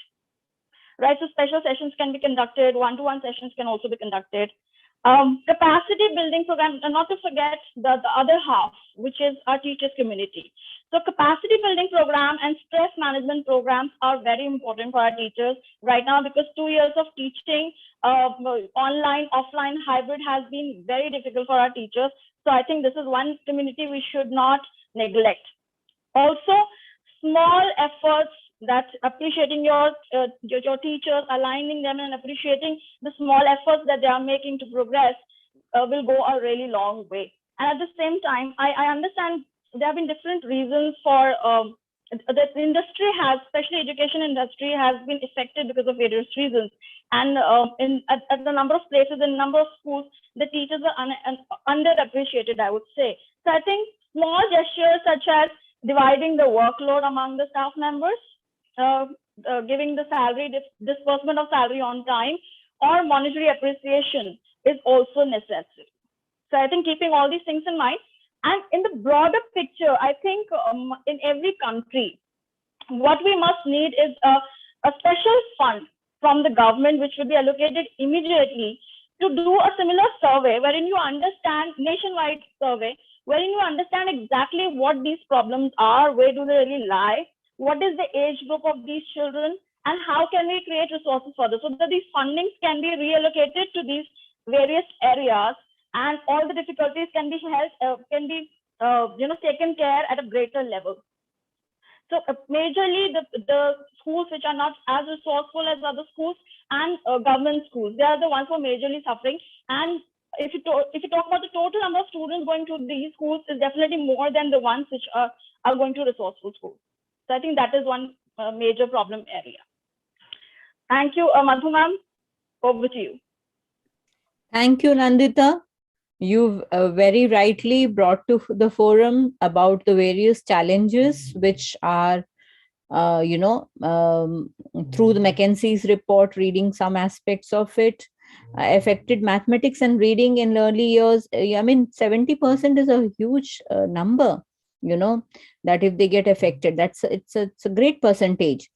right? So special sessions can be conducted, one-to-one sessions can also be conducted. Capacity building program, and not to forget the other half, which is our teachers community. So capacity building program and stress management programs are very important for our teachers right now, because 2 years of teaching online, offline, hybrid has been very difficult for our teachers. So I think this is one community we should not neglect. Also, small efforts, that appreciating your teachers, aligning them and appreciating the small efforts that they are making to progress will go a really long way. And at the same time, I understand there have been different reasons for the industry has, especially education industry, has been affected because of various reasons. And at the number of places, in number of schools, the teachers are underappreciated, I would say. So I think small gestures such as dividing the workload among the staff members, giving the salary, disbursement of salary on time, or monetary appreciation is also necessary. So I think keeping all these things in mind, and in the broader picture, I think in every country, what we must need is a special fund from the government, which will be allocated immediately to do a similar survey, wherein you understand, nationwide survey, wherein you understand exactly what these problems are, where do they really lie, what is the age group of these children, and how can we create resources for this, so that these fundings can be reallocated to these various areas, and all the difficulties can be taken care at a greater level. So majorly the schools which are not as resourceful as other schools and government schools, they are the ones who are majorly suffering. And if you talk about the total number of students going to these schools, is definitely more than the ones which are going to resourceful schools. So I think that is one major problem area. Thank you, Madhu ma'am. Over to you. Thank you, Nandita. You've very rightly brought to the forum about the various challenges which are, through the McKinsey's report, reading some aspects of it, affected mathematics and reading in early years. I mean, 70% is a huge number, that if they get affected, it's a great percentage.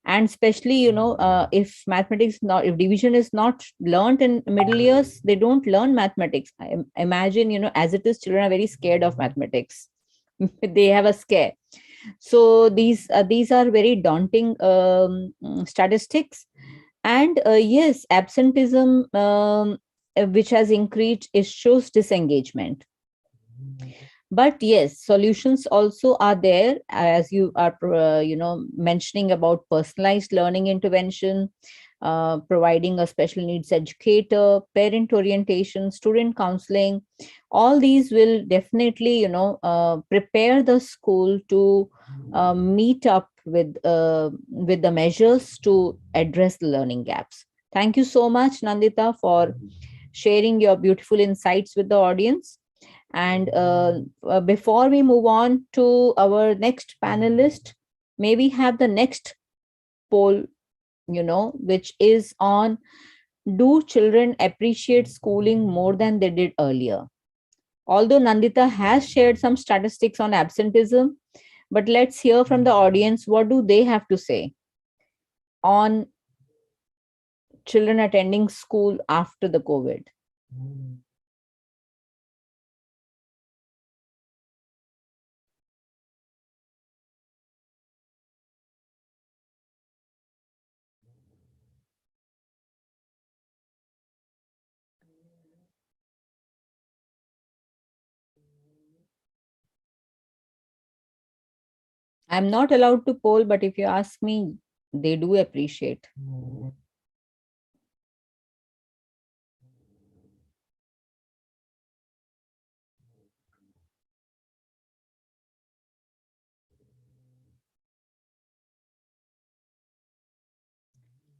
And especially, if mathematics not, if division is not learned in middle years, they don't learn mathematics. I imagine, as it is, children are very scared of mathematics. They have a scare. So these are very daunting statistics. And yes, absenteeism, which has increased, it shows disengagement. But yes, solutions also are there, as you are mentioning about personalized learning intervention, providing a special needs educator, parent orientation, student counseling. All these will definitely prepare the school to meet up with the measures to address the learning gaps. Thank you so much, Nandita, for sharing your beautiful insights with the audience. And before we move on to our next panelist, may we have the next poll, which is on, do children appreciate schooling more than they did earlier? Although Nandita has shared some statistics on absenteeism, but let's hear from the audience, what do they have to say on children attending school after the COVID? I'm not allowed to poll, but if you ask me, they do appreciate.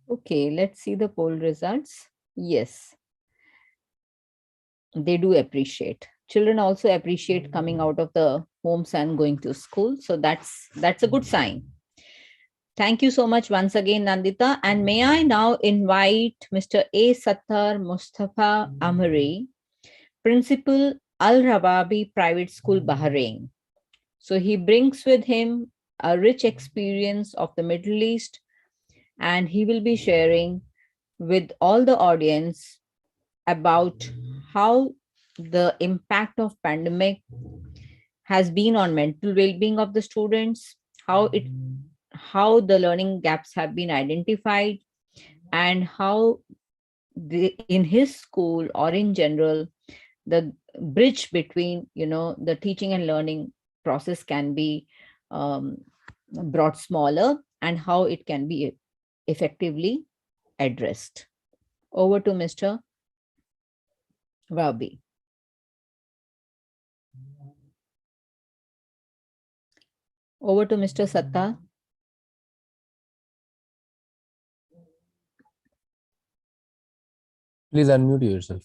Okay, let's see the poll results. Yes, they do appreciate. Children also appreciate coming out of the homes and going to school. So that's a good sign. Thank you so much once again, Nandita. And may I now invite Mr. A. Sattar Mustafa Amri, Principal Al Rawabi Private School, Bahrain. So he brings with him a rich experience of the Middle East, and he will be sharing with all the audience about how the impact of pandemic has been on mental well-being of the students, how the learning gaps have been identified, and how in his school or in general, the bridge between the teaching and learning process can be brought smaller, and how it can be effectively addressed. Over to Mr. Rabi. Over to Mr. Sattar. Please unmute yourself.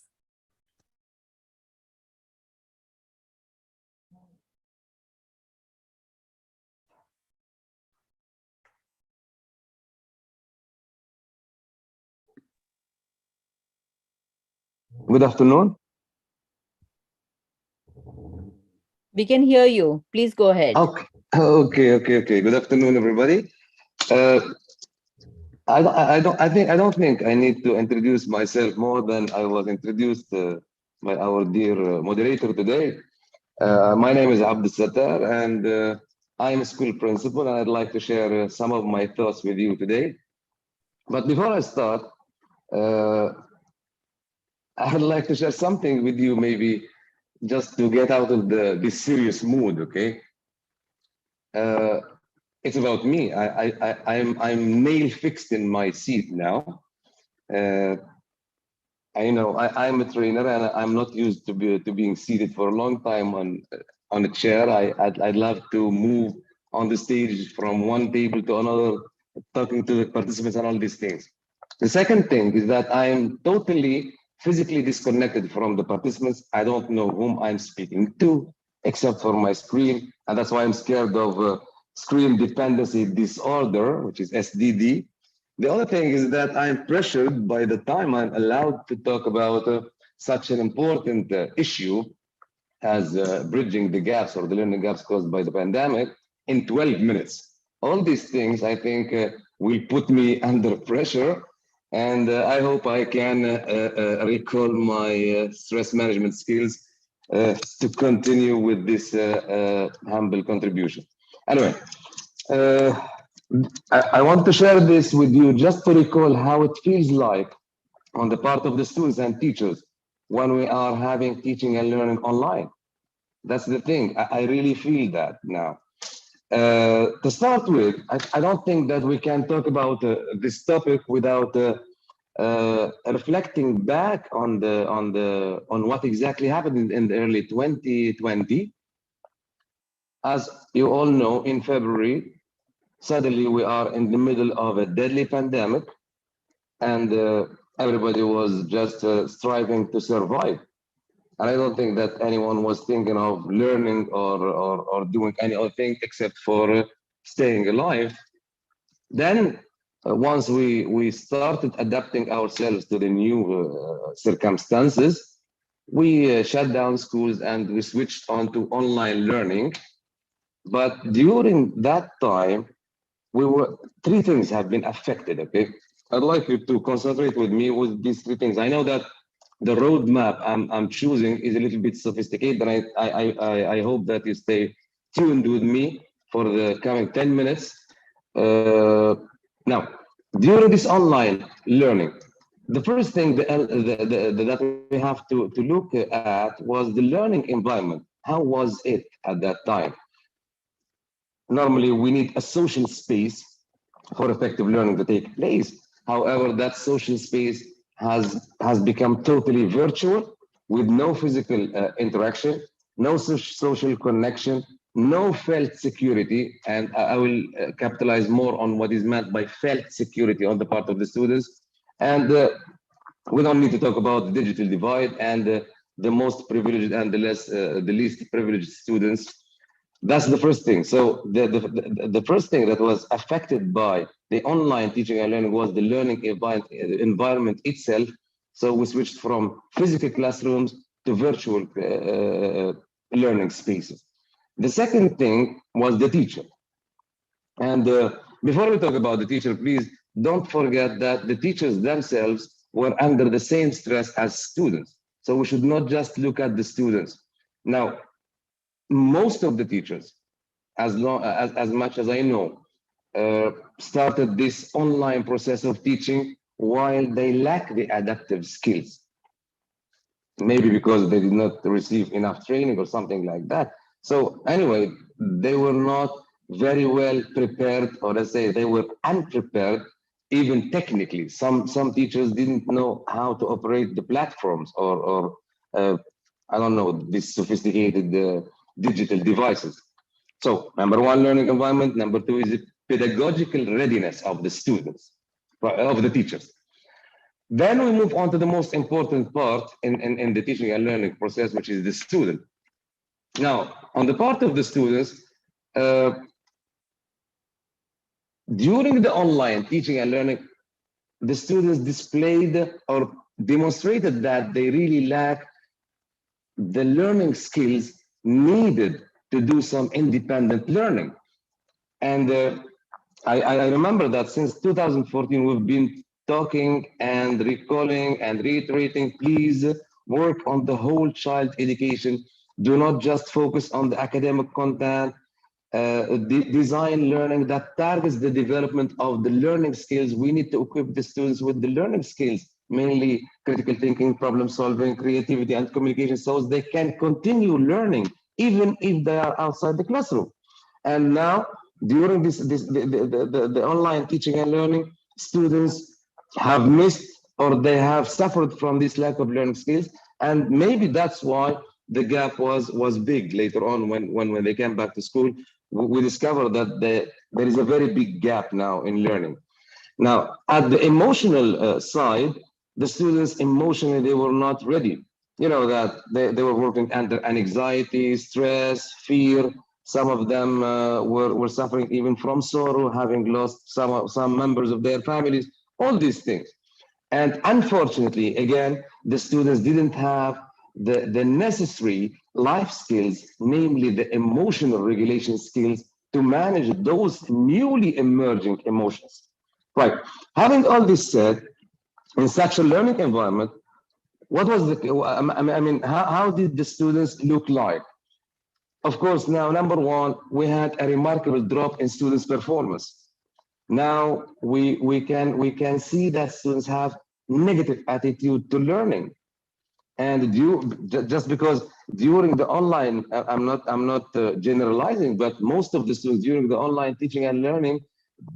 Good afternoon. We can hear you. Please go ahead. Okay. Good afternoon, everybody. I don't think I need to introduce myself more than I was introduced by our dear moderator today. My name is Abdul Sattar, and I am a school principal, and I'd like to share some of my thoughts with you today. But before I start, I'd like to share something with you, maybe just to get out of this serious mood, okay? It's about me. I'm nail fixed in my seat now. I know I'm a trainer, and I'm not used to being seated for a long time on a chair. I'd love to move on the stage from one table to another, talking to the participants and all these things. The second thing is that I'm totally physically disconnected from the participants. I don't know whom I'm speaking to, except for my screen. And that's why I'm scared of screen dependency disorder, which is SDD. The other thing is that I'm pressured by the time I'm allowed to talk about such an important issue as bridging the gaps or the learning gaps caused by the pandemic in 12 minutes. All these things, I think, will put me under pressure. And I hope I can recall my stress management skills to continue with this humble contribution. Anyway, I want to share this with you just to recall how it feels like on the part of the students and teachers when we are having teaching and learning online. That's the thing. I really feel that now. To start with, I don't think that we can talk about this topic without reflecting back on what exactly happened in the early 2020. As you all know, in February, suddenly we are in the middle of a deadly pandemic, and everybody was just striving to survive. And I don't think that anyone was thinking of learning or doing any other thing except for staying alive. Then, once we started adapting ourselves to the new circumstances, we shut down schools and we switched on to online learning. But during that time, three things have been affected, okay? I'd like you to concentrate with me with these three things. I know that the roadmap I'm choosing is a little bit sophisticated, and I hope that you stay tuned with me for the coming 10 minutes. Now, during this online learning, the first thing that we have to look at was the learning environment. How was it at that time? Normally, we need a social space for effective learning to take place. However, that social space has become totally virtual with no physical interaction, no social connection, no felt security. And I will capitalize more on what is meant by felt security on the part of the students. And we don't need to talk about the digital divide and the most privileged and the least privileged students. That's the first thing. So the first thing that was affected by the online teaching and learning was the learning environment itself. So we switched from physical classrooms to virtual learning spaces. The second thing was the teacher. And before we talk about the teacher, please don't forget that the teachers themselves were under the same stress as students. So we should not just look at the students. Now, most of the teachers, as much as I know, started this online process of teaching while they lack the adaptive skills. Maybe because they did not receive enough training or something like that. So anyway, they were not very well prepared, or let's say they were unprepared, even technically. Some teachers didn't know how to operate the platforms or I don't know, these sophisticated digital devices. So number one, learning environment. Number two is the pedagogical readiness of the students, of the teachers. Then we move on to the most important part in the teaching and learning process, which is the student. Now, on the part of the students, during the online teaching and learning, the students displayed or demonstrated that they really lack the learning skills needed to do some independent learning. And I remember that since 2014, we've been talking and recalling and reiterating, please work on the whole child education. Do not just focus on the academic content. Design learning that targets the development of the learning skills. We need to equip the students with the learning skills, mainly critical thinking, problem solving, creativity, and communication, so they can continue learning even if they are outside the classroom. And now, during the online teaching and learning, students have missed or they have suffered from this lack of learning skills, and maybe that's why the gap was big later on when they came back to school. We discovered that there is a very big gap now in learning. Now, at the emotional side, the students emotionally, they were not ready. You know, that they were working under anxiety, stress, fear. Some of them were suffering even from sorrow, having lost some members of their families, all these things. And unfortunately, again, the students didn't have the necessary life skills, namely the emotional regulation skills to manage those newly emerging emotions. Right. Having all this said, in such a learning environment, what was the, I mean, how did the students look like? Of course, now, number one, we had a remarkable drop in students' performance. Now we can see that students have negative attitude to learning, and just because during the online, I'm not generalizing, but most of the students during the online teaching and learning,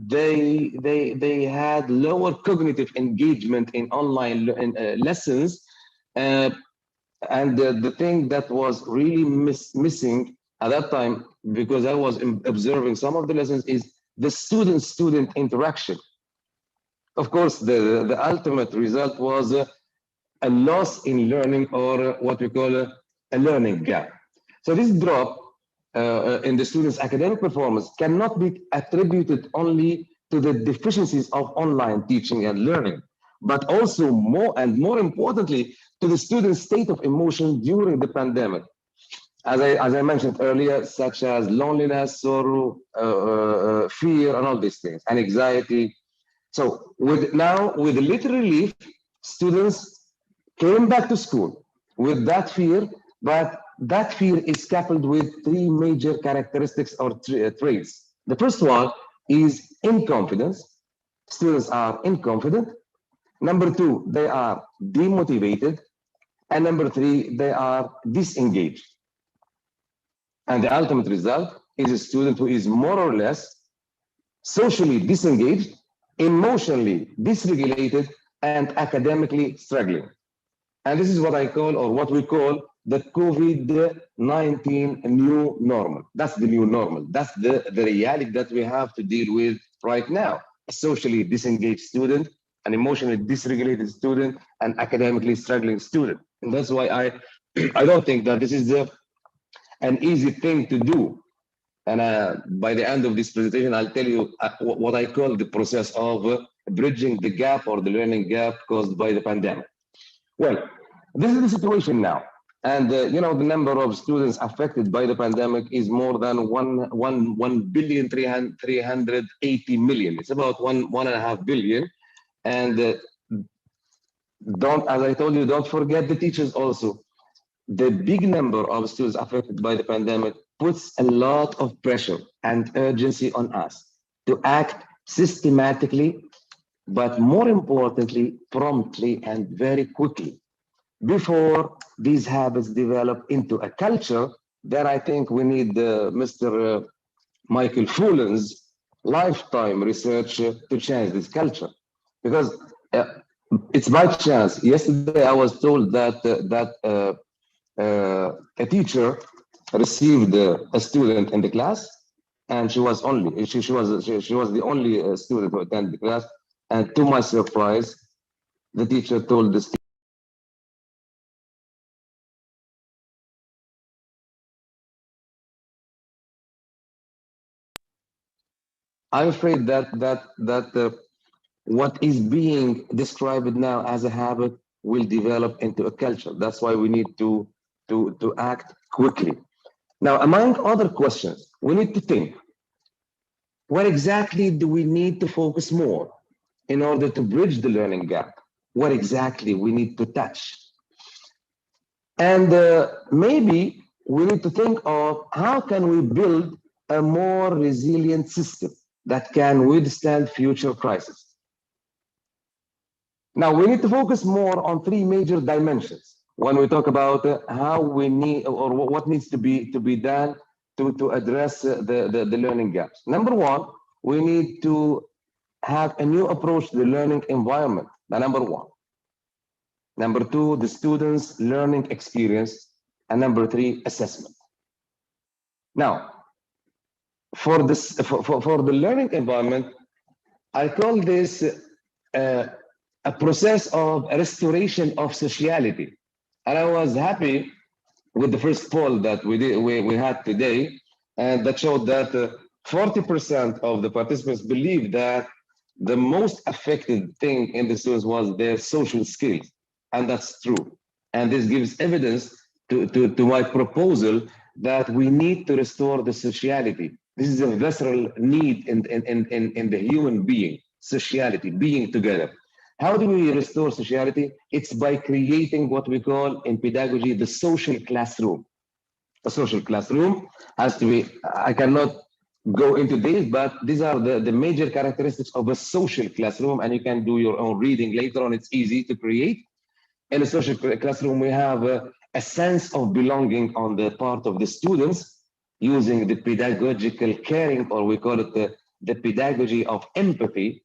they had lower cognitive engagement in online lessons, uh, and the thing that was really missing at that time, because I was observing some of the lessons, is the student-student interaction. Of course, the ultimate result was a loss in learning, or what we call a learning gap. So this drop in the students' academic performance cannot be attributed only to the deficiencies of online teaching and learning, but also more importantly, to the students' state of emotion during the pandemic. As I mentioned earlier, such as loneliness, sorrow, fear, and all these things, and anxiety. So with a little relief, students came back to school with that fear, but that fear is coupled with three major characteristics or traits. The first one is inconfidence. Students are inconfident. Number two, they are demotivated. And number three, they are disengaged. And the ultimate result is a student who is more or less socially disengaged, emotionally dysregulated, and academically struggling. And this is what I call, or what we call, the COVID-19 new normal. That's the new normal. That's the reality that we have to deal with right now. A socially disengaged student, an emotionally dysregulated student, an academically struggling student. And that's why I don't think that this is an easy thing to do. And by the end of this presentation, I'll tell you what I call the process of bridging the gap, or the learning gap caused by the pandemic. Well, this is the situation now. And you know, the number of students affected by the pandemic is more than 1,380 million. It's about 1.5 billion. And as I told you, don't forget the teachers also. The big number of students affected by the pandemic puts a lot of pressure and urgency on us to act systematically, but more importantly, promptly and very quickly, before these habits develop into a culture. Then I think we need Mr. Michael Fullen's lifetime research to change this culture. Because it's by chance. Yesterday I was told that a teacher received a student in the class, and she was the only student who attended the class. And to my surprise, the teacher told the student, I'm afraid that what is being described now as a habit will develop into a culture. That's why we need to act quickly. Now, among other questions, we need to think, what exactly do we need to focus more in order to bridge the learning gap? What exactly we need to touch? And maybe we need to think of, how can we build a more resilient system that can withstand future crises? Now, we need to focus more on three major dimensions when we talk about how we need, or what needs to be done to address the learning gaps. Number one, we need to have a new approach to the learning environment. Number one. Number two, the students' learning experience. And number three, assessment. Now, for the learning environment, I call this a process of restoration of sociality. And I was happy with the first poll that we had today, and that showed that 40% of the participants believe that the most affected thing in the students was their social skills, and that's true. And this gives evidence to my proposal that we need to restore the sociality. This is a visceral need in the human being, sociality, being together. How do we restore sociality? It's by creating what we call in pedagogy the social classroom. A social classroom has to be, I cannot go into this, but these are the major characteristics of a social classroom, and you can do your own reading later on. It's easy to create. In a social classroom, we have a sense of belonging on the part of the students using the pedagogical caring, or we call it the pedagogy of empathy,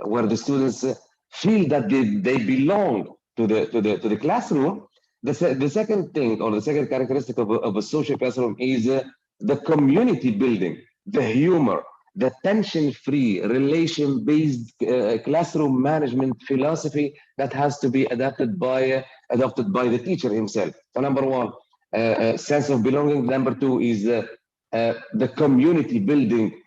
where the students feel that they belong to the classroom. The second thing, or the second characteristic of a social classroom is the community building, the humor, the tension-free, relation-based classroom management philosophy that has to be adopted by the teacher himself. So number one, sense of belonging. Number two is the community building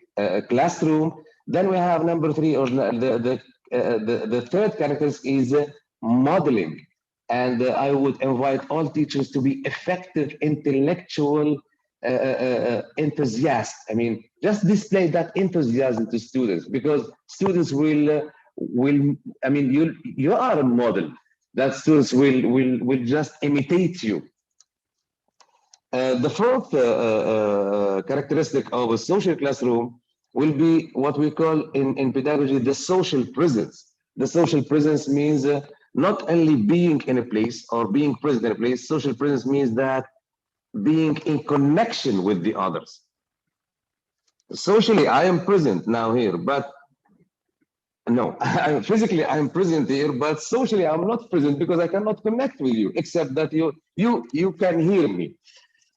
classroom. Then we have number three, or the third characteristic is modeling. And I would invite all teachers to be effective intellectual enthusiasts. I mean, just display that enthusiasm to students, because students will. I mean, you are a model that students will just imitate you. The fourth characteristic of a social classroom will be what we call in pedagogy the social presence. The social presence means not only being in a place or being present in a place. Social presence means that being in connection with the others. Socially, I am present now here, but no, physically I'm present here, but socially I'm not present because I cannot connect with you, except that you can hear me.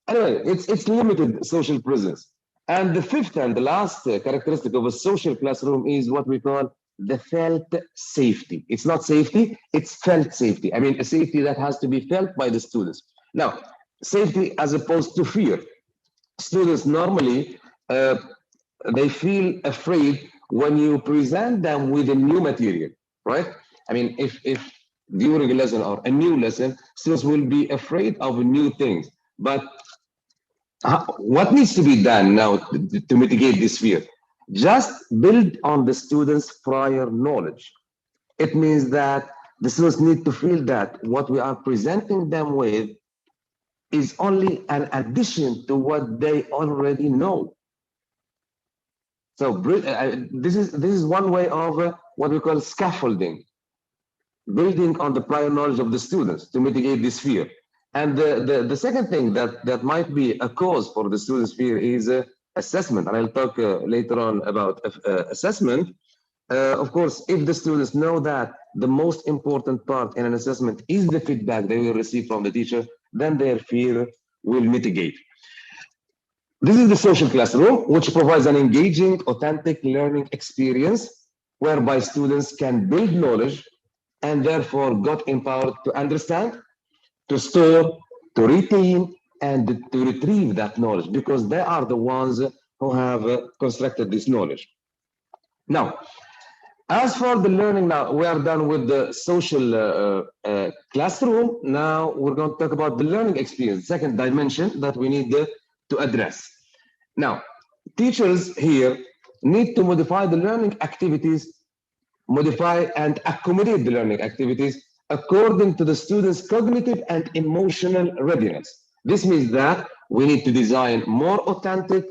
Anyway, it's limited social presence. And the fifth and the last characteristic of a social classroom is what we call the felt safety. It's not safety, it's felt safety. I mean, a safety that has to be felt by the students. Now, safety as opposed to fear. Students normally, they feel afraid when you present them with a new material, right? I mean, if during a lesson or a new lesson, students will be afraid of new things. But what needs to be done now to mitigate this fear? Just build on the students' prior knowledge. It means that the students need to feel that what we are presenting them with is only an addition to what they already know. So this is one way of what we call scaffolding, building on the prior knowledge of the students to mitigate this fear. And the second thing that might be a cause for the students' fear is assessment. And I'll talk later on about assessment. Of course, if the students know that the most important part in an assessment is the feedback they will receive from the teacher, then their fear will mitigate. This is the social classroom, which provides an engaging, authentic learning experience whereby students can build knowledge and therefore got empowered to understand, to store, to retain, and to retrieve that knowledge, because they are the ones who have constructed this knowledge. Now, as for the learning, now we are done with the social classroom. Now we're going to talk about the learning experience, second dimension that we need to address. Now, teachers here need to modify the learning activities, modify and accommodate the learning activities according to the students' cognitive and emotional readiness. This means that we need to design more authentic,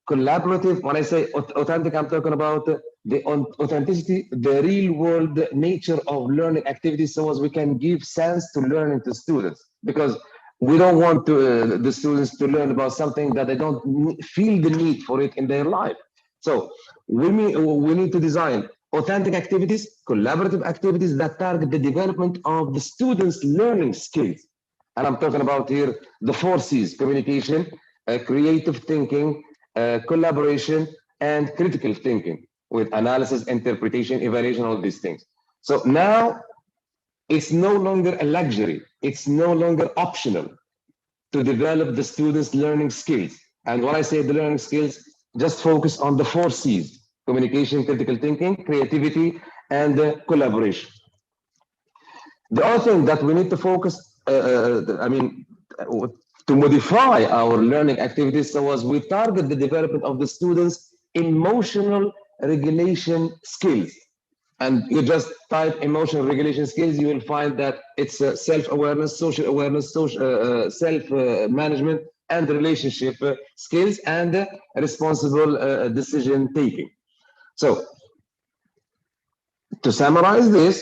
collaborative. When I say authentic, I'm talking about the authenticity, the real world nature of learning activities, so as we can give sense to learning to students. Because we don't want the students to learn about something that they don't feel the need for it in their life. So we need to design authentic activities, collaborative activities that target the development of the students' learning skills. And I'm talking about here the 4 C's: communication, creative thinking, collaboration, and critical thinking. with analysis, interpretation, evaluation, all these things. So now it's no longer a luxury. It's no longer optional to develop the students' learning skills. And when I say the learning skills, just focus on the 4 C's: communication, critical thinking, creativity, and collaboration. The other thing that we need to focus, to modify our learning activities, so as we target the development of the students' emotional regulation skills. And you just type emotional regulation skills, you will find that it's self-awareness, social awareness, self-management, and relationship skills, and responsible decision taking. So to summarize this,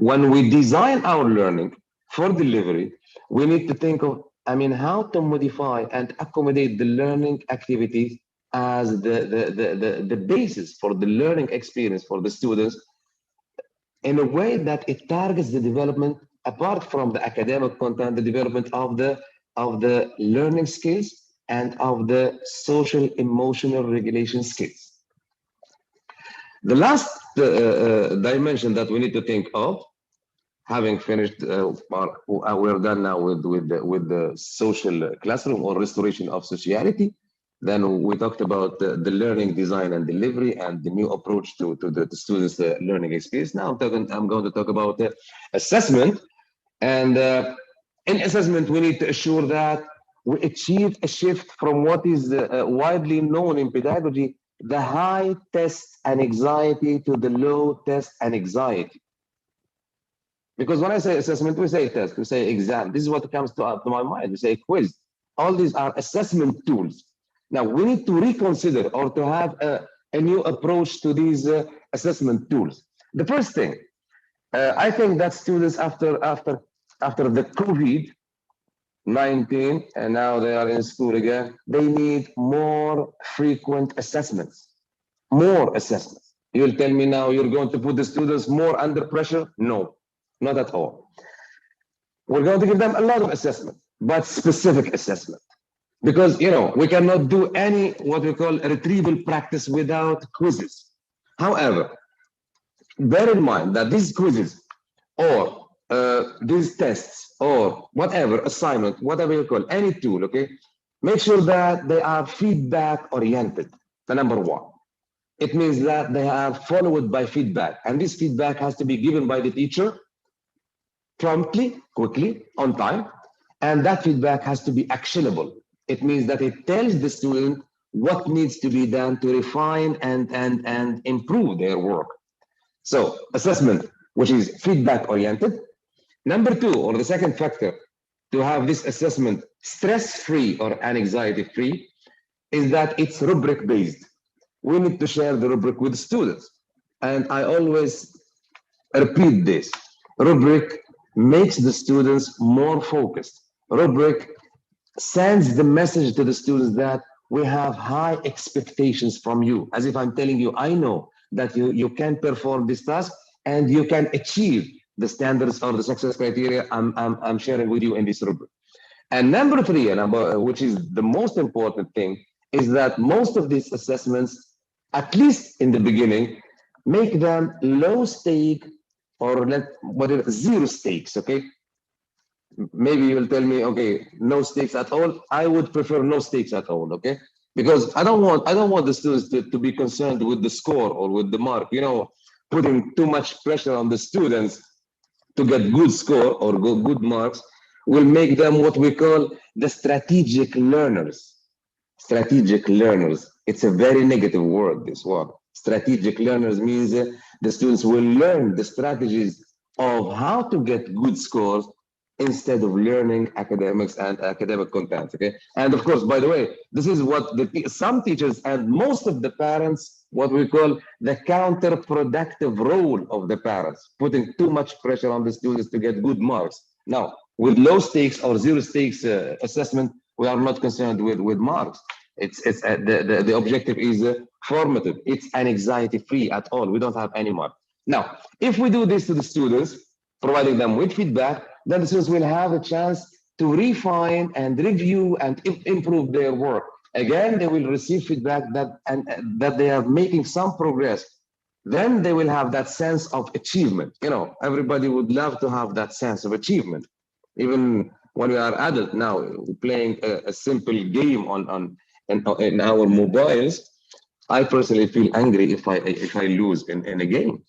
when we design our learning for delivery, we need to think of, how to modify and accommodate the learning activities as the basis for the learning experience for the students, in a way that it targets the development, apart from the academic content, the development of the learning skills and of the social emotional regulation skills. The last dimension that we need to think of, having finished, we're done now with the social classroom or restoration of sociality. Then we talked about the learning design and delivery and the new approach to the students' learning experience. Now I'm going to talk about assessment. And in assessment, we need to assure that we achieve a shift from what is widely known in pedagogy, the high test and anxiety, to the low test and anxiety. Because when I say assessment, we say test, we say exam. This is what comes to my mind. We say quiz. All these are assessment tools. Now we need to reconsider or to have a new approach to these assessment tools. The first thing, I think that students after the COVID-19, and now they are in school again, they need more frequent assessments. More assessments. You'll tell me now you're going to put the students more under pressure? No, not at all. We're going to give them a lot of assessment, but specific assessment. Because, we cannot do any what we call retrieval practice without quizzes. However, bear in mind that these quizzes or these tests or whatever assignment, whatever you call any tool, okay, make sure that they are feedback oriented. The number one. It means that they are followed by feedback, and this feedback has to be given by the teacher promptly, quickly, on time, and that feedback has to be actionable. It means that it tells the student what needs to be done to refine and improve their work. So assessment, which is feedback oriented. Number two, or the second factor to have this assessment stress-free or anxiety-free, is that it's rubric based. We need to share the rubric with students. And I always repeat this. Rubric makes the students more focused. Rubric sends the message to the students that we have high expectations from you, as if I'm telling you, I know that you can perform this task and you can achieve the standards or the success criteria I'm sharing with you in this rubric. And number three, which is the most important thing, is that most of these assessments, at least in the beginning, make them low stake or zero stakes, okay? Maybe you'll tell me, okay, no stakes at all. I would prefer no stakes at all, okay? Because I don't want the students to be concerned with the score or with the mark, putting too much pressure on the students to get good score or good marks will make them what we call the strategic learners. Strategic learners. It's a very negative word, this word. Strategic learners means the students will learn the strategies of how to get good scores instead of learning academics and academic content, okay? And of course, by the way, this is what some teachers and most of the parents, what we call the counterproductive role of the parents, putting too much pressure on the students to get good marks. Now, with low stakes or zero stakes assessment, we are not concerned with marks. The objective is formative. It's anxiety-free at all. We don't have any mark. Now, if we do this to the students, providing them with feedback, then the students will have a chance to refine and review and improve their work. Again, they will receive feedback that they are making some progress. Then they will have that sense of achievement. You know, everybody would love to have that sense of achievement. Even when we are adult now, playing a simple game in our mobiles, I personally feel angry if I lose in a game.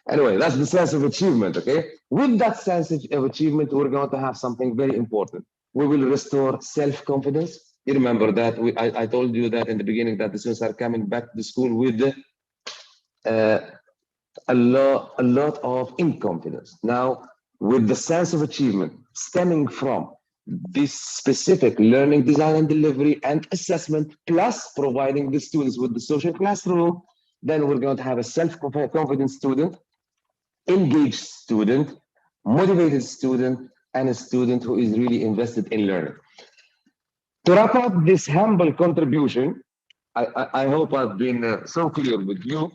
Anyway, that's the sense of achievement, okay? With that sense of achievement, we're going to have something very important. We will restore self-confidence. You remember that I told you that in the beginning that the students are coming back to school with a lot of inconfidence. Now, with the sense of achievement stemming from this specific learning design and delivery and assessment, plus providing the students with the social classroom, then we're going to have a self-confident student, engaged student, motivated student, and a student who is really invested in learning. To wrap up this humble contribution, I hope I've been so clear with you.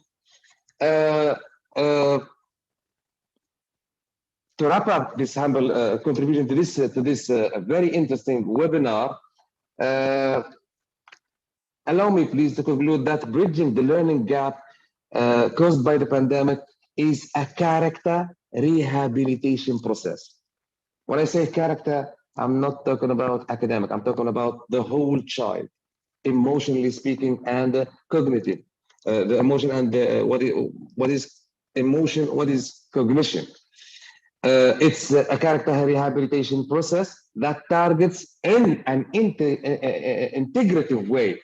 To wrap up this humble contribution to this very interesting webinar, allow me please to conclude that bridging the learning gap caused by the pandemic is a character rehabilitation process. When I say character, I'm not talking about academic, I'm talking about the whole child, emotionally speaking and cognitive. The emotion and what is emotion, what is cognition. It's a character rehabilitation process that targets in an integrative way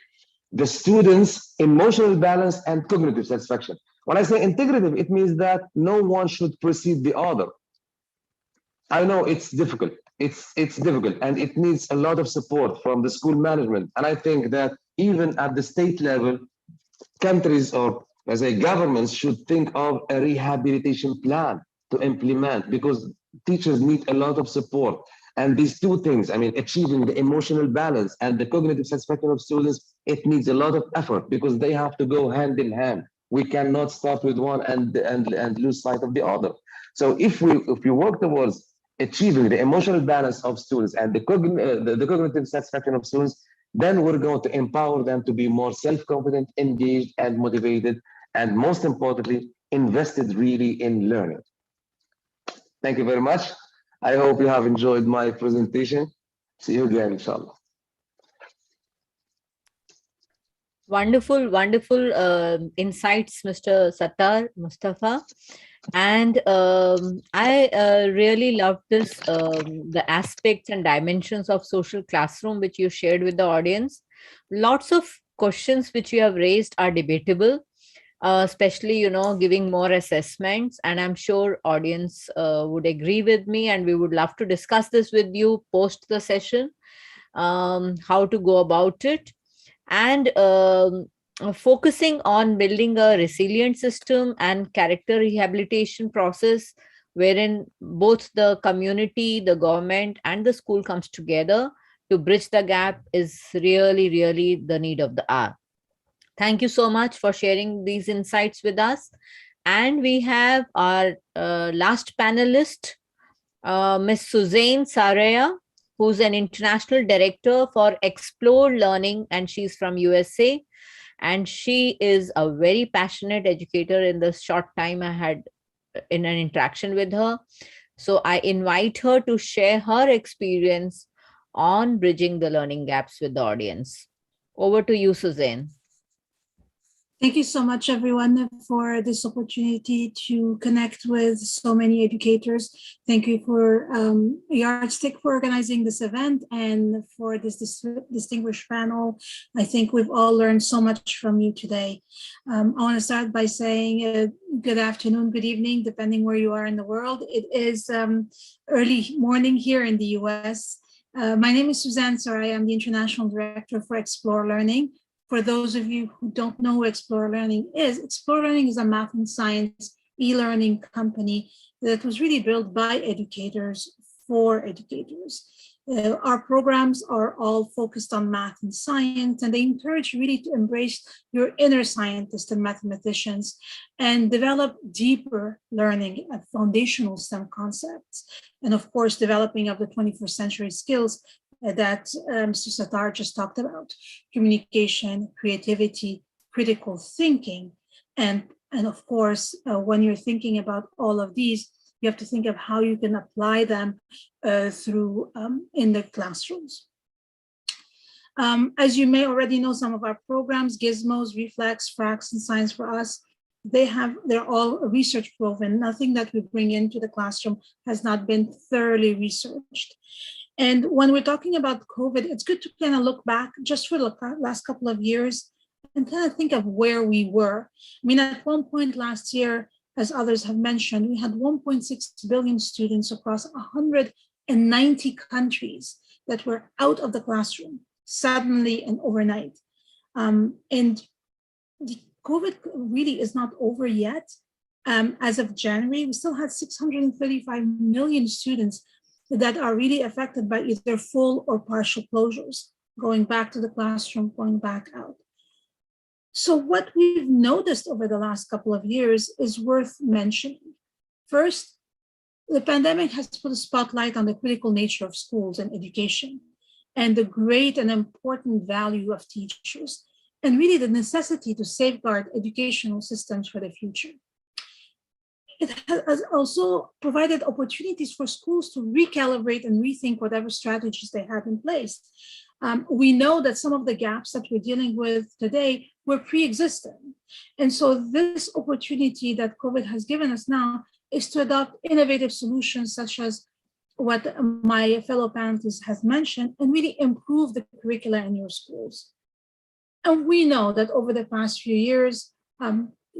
the students' emotional balance and cognitive satisfaction. When I say integrative, it means that no one should precede the other. I know it's difficult. It's difficult, and it needs a lot of support from the school management. And I think that even at the state level, countries or as a governments should think of a rehabilitation plan to implement, because teachers need a lot of support. And these two things, I mean, achieving the emotional balance and the cognitive satisfaction of students, it needs a lot of effort because they have to go hand in hand. We cannot start with one and lose sight of the other. So if we work towards achieving the emotional balance of students and the cognitive satisfaction of students, then we're going to empower them to be more self-confident, engaged, and motivated, and most importantly, invested really in learning. Thank you very much. I hope you have enjoyed my presentation. See you again, inshallah. Wonderful, wonderful insights, Mr. Sattar Mustafa. And I really love this, the aspects and dimensions of social classroom which you shared with the audience. Lots of questions which you have raised are debatable, especially, you know, giving more assessments. And I'm sure audience would agree with me, and we would love to discuss this with you post the session, how to go about it. And focusing on building a resilient system and character rehabilitation process wherein both the community, the government, and the school comes together to bridge the gap is really, really the need of the hour. Thank you so much for sharing these insights with us. And we have our last panelist, Ms. Suzanne Saraya, who's an international director for Explore Learning, and she's from USA. And she is a very passionate educator in the short time I had in an interaction with her. So I invite her to share her experience on bridging the learning gaps with the audience. Over to you, Suzanne. Thank you so much, everyone, for this opportunity to connect with so many educators. Thank you for Yardstick for organizing this event and for this distinguished panel. I think we've all learned so much from you today. I want to start by saying good afternoon, good evening, depending where you are in the world. It is early morning here in the US. My name is Suzanne Saraya. I'm the International Director for Explore Learning. For those of you who don't know what Explore Learning is a math and science e-learning company that was really built by educators for educators. Our programs are all focused on math and science, and they encourage really to embrace your inner scientists and mathematicians and develop deeper learning at foundational STEM concepts. And of course, developing of the 21st century skills that Mr. Sattar just talked about: communication, creativity, critical thinking, and of course, when you're thinking about all of these, you have to think of how you can apply them through in the classrooms. As you may already know, some of our programs, Gizmos, Reflex, Frax, and Science for Us, they're all research proven. Nothing that we bring into the classroom has not been thoroughly researched. And when we're talking about COVID, it's good to kind of look back just for the last couple of years and kind of think of where we were. I mean, at one point last year, as others have mentioned, we had 1.6 billion students across 190 countries that were out of the classroom suddenly and overnight. And the COVID really is not over yet. As of January, we still had 635 million students that are really affected by either full or partial closures, going back to the classroom, going back out. So what we've noticed over the last couple of years is worth mentioning. First, the pandemic has put a spotlight on the critical nature of schools and education, and the great and important value of teachers, and really the necessity to safeguard educational systems for the future. It has also provided opportunities for schools to recalibrate and rethink whatever strategies they have in place. We know that some of the gaps that we're dealing with today were pre-existing. And so this opportunity that COVID has given us now is to adopt innovative solutions such as what my fellow panelists has mentioned, and really improve the curricula in your schools. And we know that over the past few years,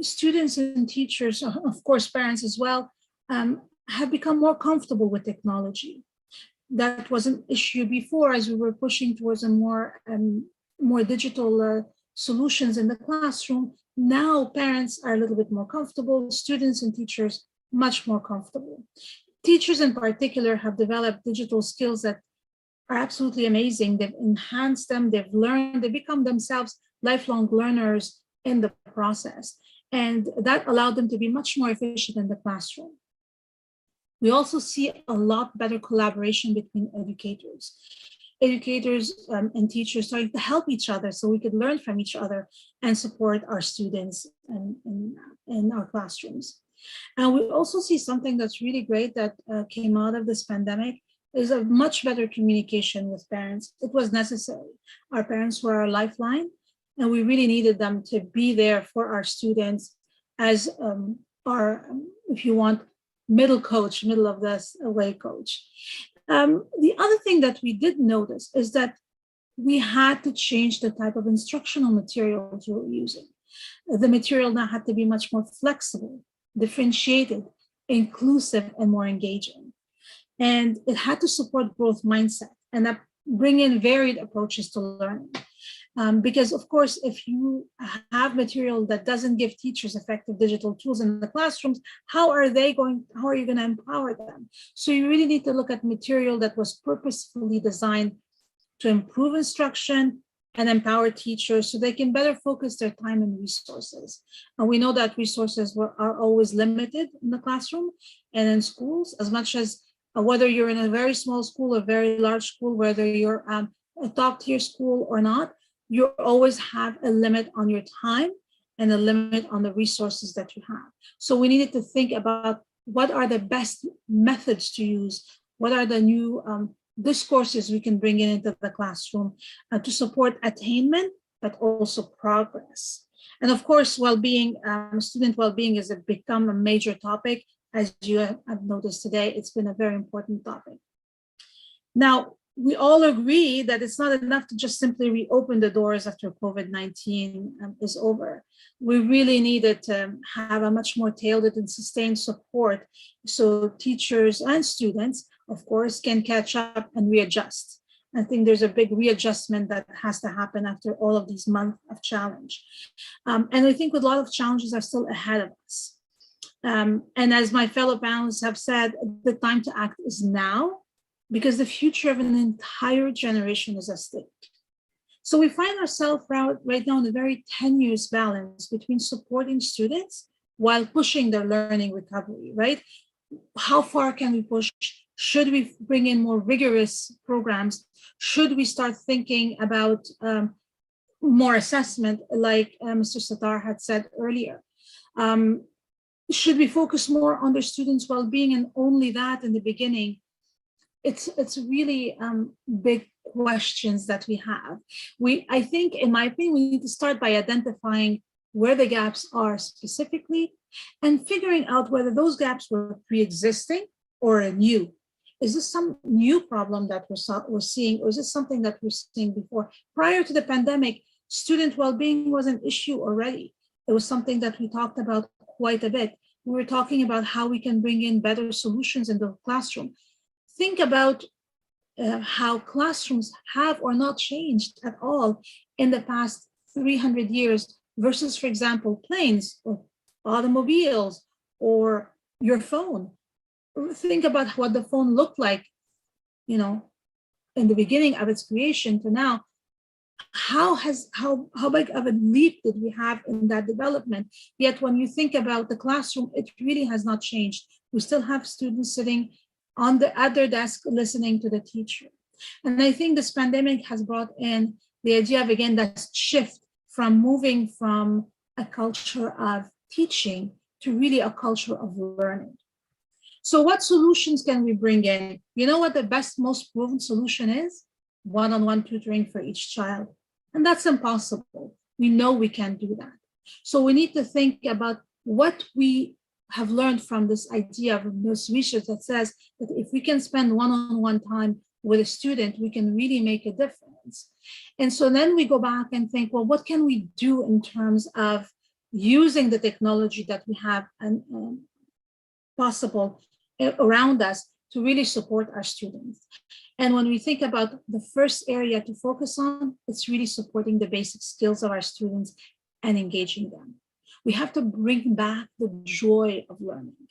students and teachers, of course, parents as well, have become more comfortable with technology. That was an issue before as we were pushing towards a more digital solutions in the classroom. Now parents are a little bit more comfortable, students and teachers much more comfortable. Teachers in particular have developed digital skills that are absolutely amazing. They've enhanced them, they've learned, they become themselves lifelong learners in the process. And that allowed them to be much more efficient in the classroom. We also see a lot better collaboration between educators. Educators and teachers starting to help each other so we could learn from each other and support our students in our classrooms. And we also see something that's really great that came out of this pandemic is a much better communication with parents. It was necessary. Our parents were our lifeline, and we really needed them to be there for our students as our, if you want, middle of the way coach. The other thing that we did notice is that we had to change the type of instructional materials we were using. The material now had to be much more flexible, differentiated, inclusive, and more engaging. And it had to support growth mindset and bring in varied approaches to learning. Because of course, if you have material that doesn't give teachers effective digital tools in the classrooms, how are you going to empower them? So you really need to look at material that was purposefully designed to improve instruction and empower teachers so they can better focus their time and resources. And we know that resources are always limited in the classroom and in schools, as much as whether you're in a very small school or very large school, whether you're a top tier school or not, you always have a limit on your time and a limit on the resources that you have. So we needed to think about what are the best methods to use, what are the new discourses we can bring into the classroom to support attainment, but also progress. And of course, well-being, student well-being has become a major topic. As you have noticed today, it's been a very important topic. Now, we all agree that it's not enough to just simply reopen the doors after COVID-19 is over. We really needed to have a much more tailored and sustained support so teachers and students, of course, can catch up and readjust. I think there's a big readjustment that has to happen after all of these months of challenge. And I think a lot of challenges are still ahead of us. And as my fellow panelists have said, the time to act is now, because the future of an entire generation is at stake. So we find ourselves right now in a very tenuous balance between supporting students while pushing their learning recovery, right? How far can we push Should we bring in more rigorous programs? Should we start thinking about more assessment, like Mr. Sattar had said earlier? Should we focus more on the students' well-being and only that in the beginning? It's really big questions that we have. I think, in my opinion, we need to start by identifying where the gaps are specifically and figuring out whether those gaps were pre-existing or new. Is this some new problem that we're seeing, or is this something that we're seeing before? Prior to the pandemic, student well-being was an issue already. It was something that we talked about quite a bit. We were talking about how we can bring in better solutions in the classroom. Think about how classrooms have or not changed at all in the past 300 years versus, for example, planes or automobiles or your phone. Think about what the phone looked like, in the beginning of its creation to now. How big of a leap did we have in that development? Yet when you think about the classroom, it really has not changed. We still have students sitting at their desk listening to the teacher. And I think this pandemic has brought in the idea of, again, that shift from moving from a culture of teaching to really a culture of learning. So what solutions can we bring in? You know what the best, most proven solution is? One-on-one tutoring for each child. And that's impossible. We know we can't do that. So we need to think about what we have learned from this idea of this research that says that if we can spend one-on-one time with a student, we can really make a difference. And so then we go back and think, well, what can we do in terms of using the technology that we have and possible around us to really support our students? And when we think about the first area to focus on, it's really supporting the basic skills of our students and engaging them. We have to bring back the joy of learning.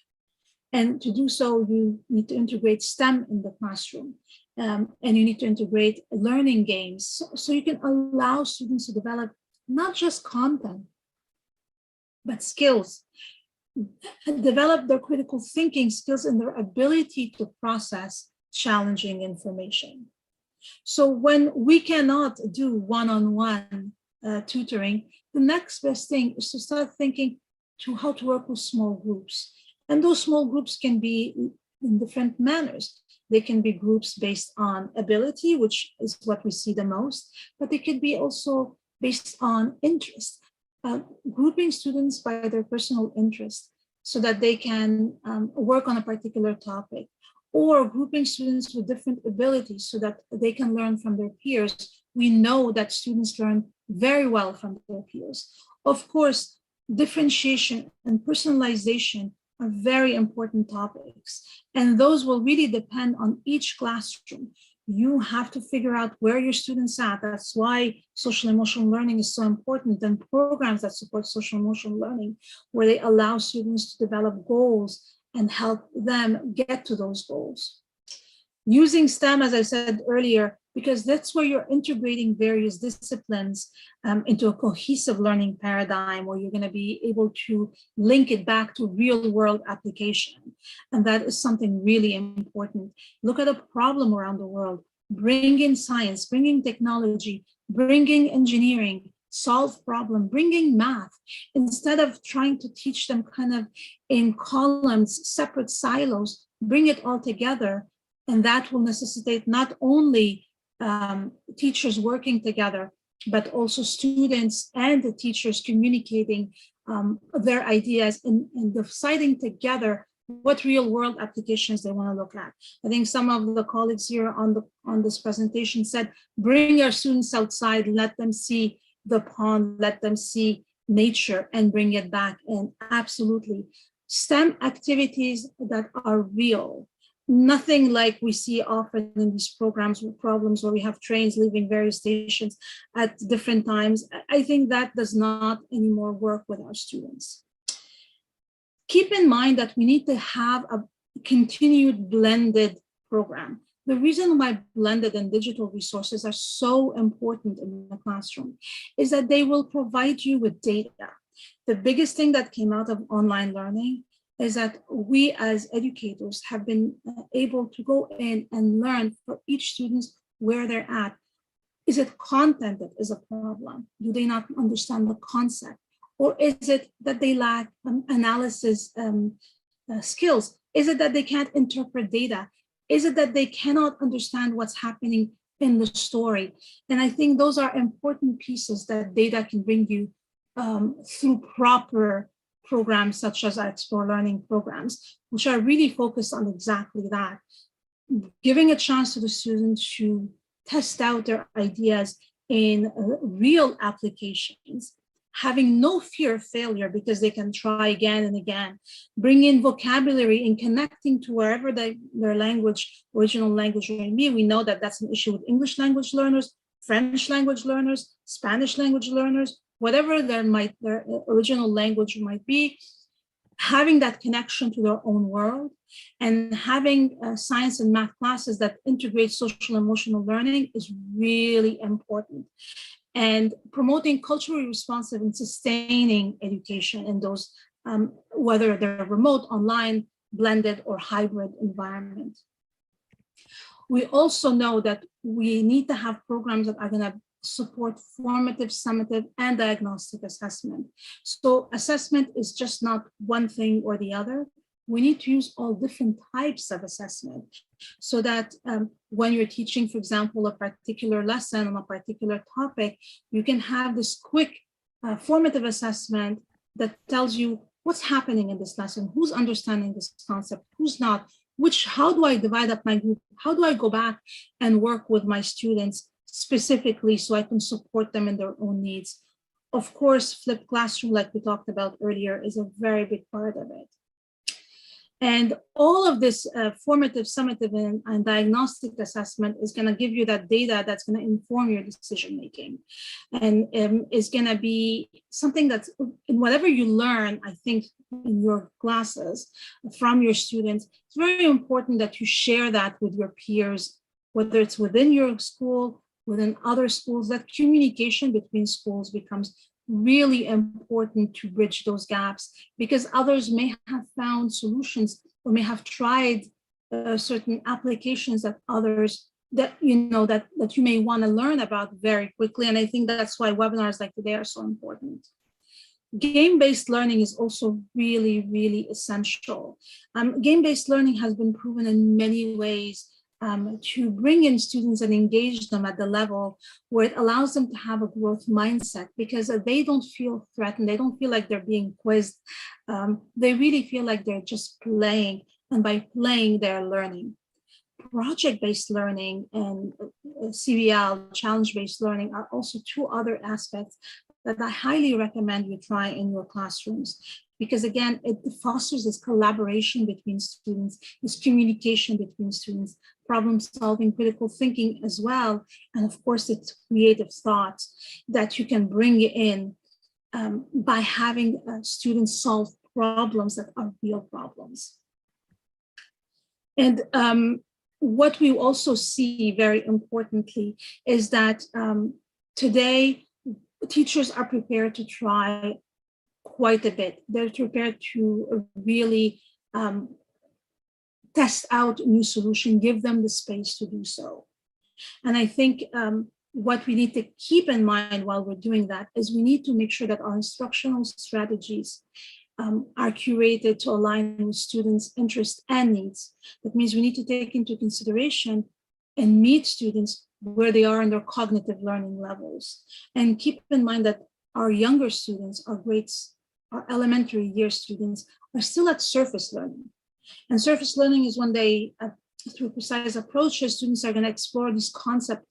And to do so, you need to integrate STEM in the classroom. And you need to integrate learning games so you can allow students to develop not just content, but skills. Develop their critical thinking skills and their ability to process challenging information. So when we cannot do one-on-one tutoring, the next best thing is to start thinking to how to work with small groups. And those small groups can be in different manners. They can be groups based on ability, which is what we see the most, but they could be also based on interest. Grouping students by their personal interest so that they can work on a particular topic, or grouping students with different abilities so that they can learn from their peers. We know that students learn very well from their peers. Of course, differentiation and personalization are very important topics, and those will really depend on each classroom. You have to figure out where your students are. That's why social emotional learning is so important, and programs that support social emotional learning, where they allow students to develop goals and help them get to those goals. Using STEM, as I said earlier, because that's where you're integrating various disciplines into a cohesive learning paradigm where you're going to be able to link it back to real world application. And that is something really important. Look at a problem around the world, bring in science, bringing technology, bringing engineering, solve problem, bringing math, instead of trying to teach them kind of in columns, separate silos, bring it all together. And that will necessitate not only teachers working together, but also students and the teachers communicating their ideas and deciding together what real world applications they want to look at. I think some of the colleagues here on this presentation said, bring our students outside, let them see the pond, let them see nature and bring it back in. Absolutely. STEM activities that are real. Nothing like we see often in these programs with problems where we have trains leaving various stations at different times. I think that does not anymore work with our students. Keep in mind that we need to have a continued blended program. The reason why blended and digital resources are so important in the classroom is that they will provide you with data. The biggest thing that came out of online learning is that we as educators have been able to go in and learn for each student where they're at. Is it content that is a problem? Do they not understand the concept? Or is it that they lack analysis skills? Is it that they can't interpret data? Is it that they cannot understand what's happening in the story? And I think those are important pieces that data can bring you through proper programs such as our Explore Learning programs, which are really focused on exactly that, giving a chance to the students to test out their ideas in real applications, having no fear of failure because they can try again and again, bring in vocabulary and connecting to wherever their language, original language may be. We know that that's an issue with English language learners, French language learners, Spanish language learners, whatever their original language might be, having that connection to their own world, and having science and math classes that integrate social emotional learning is really important. And promoting culturally responsive and sustaining education in those, whether they're remote, online, blended, or hybrid environment. We also know that we need to have programs that are going to support formative, summative, and diagnostic assessment. So assessment is just not one thing or the other. We need to use all different types of assessment so that when you're teaching, for example, a particular lesson on a particular topic, you can have this quick formative assessment that tells you what's happening in this lesson, who's understanding this concept, who's not, how do I divide up my group? How do I go back and work with my students specifically so I can support them in their own needs? Of course, flipped classroom, like we talked about earlier, is a very big part of it. And all of this formative, summative, and diagnostic assessment is going to give you that data that's going to inform your decision making, and is going to be something that's in whatever you learn, I think, in your classes from your students. It's very important that you share that with your peers, whether it's within your school, within other schools. That communication between schools becomes really important to bridge those gaps, because others may have found solutions or may have tried certain applications that others that you may want to learn about very quickly. And I think that's why webinars like today are so important. Game-based learning is also really, really essential. Game-based learning has been proven in many ways to bring in students and engage them at the level where it allows them to have a growth mindset, because they don't feel threatened. They don't feel like they're being quizzed. They really feel like they're just playing, and by playing, they're learning. Project-based learning and CBL, challenge-based learning, are also two other aspects that I highly recommend you try in your classrooms, because again, it fosters this collaboration between students, this communication between students, problem solving, critical thinking as well, and of course, it's creative thought that you can bring in by having students solve problems that are real problems. And what we also see very importantly is that today, teachers are prepared to try quite a bit. They're prepared to really test out new solutions, give them the space to do so. And I think what we need to keep in mind while we're doing that is we need to make sure that our instructional strategies are curated to align with students' interests and needs. That means we need to take into consideration and meet students where they are in their cognitive learning levels. And keep in mind that our younger students, our elementary year students, are still at surface learning. And surface learning is when they, through precise approaches, students are going to explore these concepts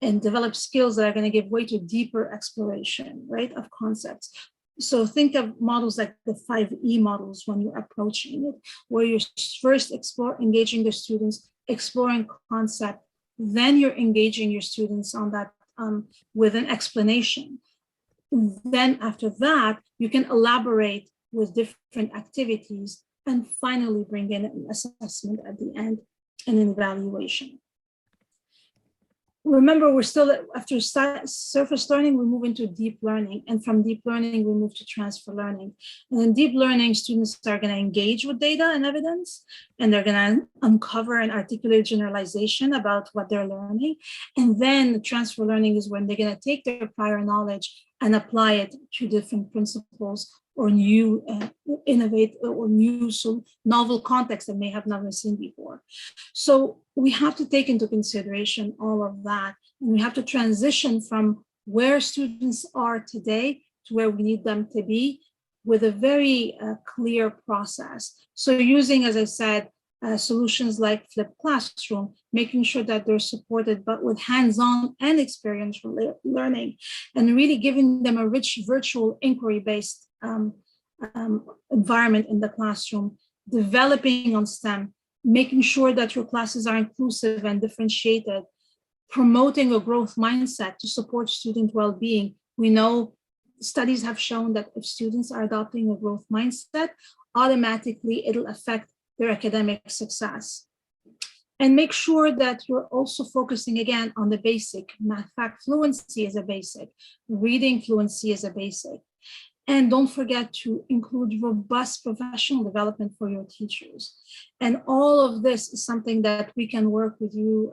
and develop skills that are going to give way to deeper exploration, right, of concepts. So think of models like the 5E models when you're approaching it, where you're first engaging the students, exploring concept, then you're engaging your students on that with an explanation. Then after that, you can elaborate with different activities and finally bring in an assessment at the end and an evaluation. remember, we're still after surface learning, we move into deep learning, and from deep learning we move to transfer learning. And in deep learning, students are going to engage with data and evidence, and they're going to uncover and articulate generalization about what they're learning. And then transfer learning is when they're going to take their prior knowledge and apply it to different principles or new innovate or new novel contexts that may have never seen before. So we have to take into consideration all of that, and we have to transition from where students are today to where we need them to be with a very clear process. So using, as I said, solutions like flipped classroom, making sure that they're supported, but with hands-on and experiential learning, and really giving them a rich virtual inquiry-based environment in the classroom, developing on STEM, making sure that your classes are inclusive and differentiated, promoting a growth mindset to support student well-being. We know studies have shown that if students are adopting a growth mindset, automatically it'll affect their academic success. And make sure that you're also focusing again on the basic. Math fact fluency is a basic, reading fluency is a basic. And don't forget to include robust professional development for your teachers. And all of this is something that we can work with you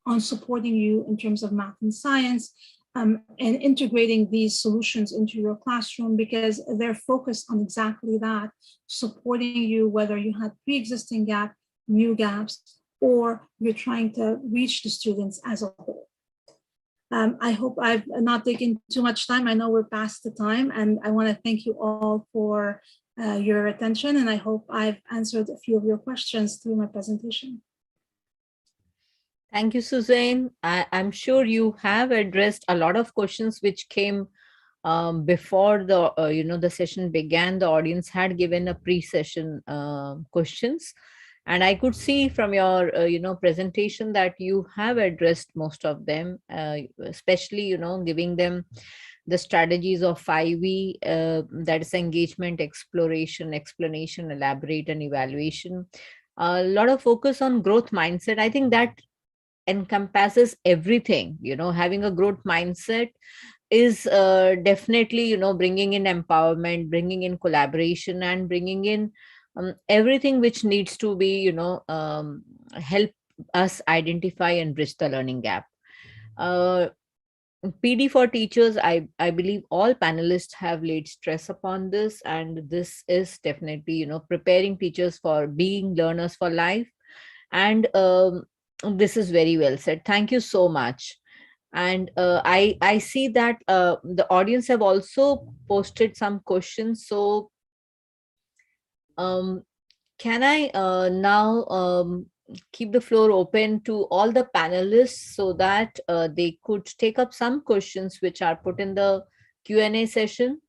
on supporting you in terms of math and science, and integrating these solutions into your classroom, because they're focused on exactly that, supporting you whether you had pre-existing gap, new gaps, or you're trying to reach the students as a whole. I hope I've not taken too much time. I know we're past the time, and I want to thank you all for your attention, and I hope I've answered a few of your questions through my presentation. Thank you, Suzanne. I'm sure you have addressed a lot of questions which came before the the session began. The audience had given a pre-session questions, and I could see from your presentation that you have addressed most of them, especially giving them the strategies of 5E, that is engagement, exploration, explanation, elaborate, and evaluation. A lot of focus on growth mindset. I think that encompasses everything. Having a growth mindset is definitely bringing in empowerment, bringing in collaboration, and bringing in everything which needs to be help us identify and bridge the learning gap. PD for teachers, I believe all panelists have laid stress upon this, and this is definitely preparing teachers for being learners for life. And this is very well said. Thank you so much. And I see that the audience have also posted some questions. So can I now keep the floor open to all the panelists so that they could take up some questions which are put in the Q&A session?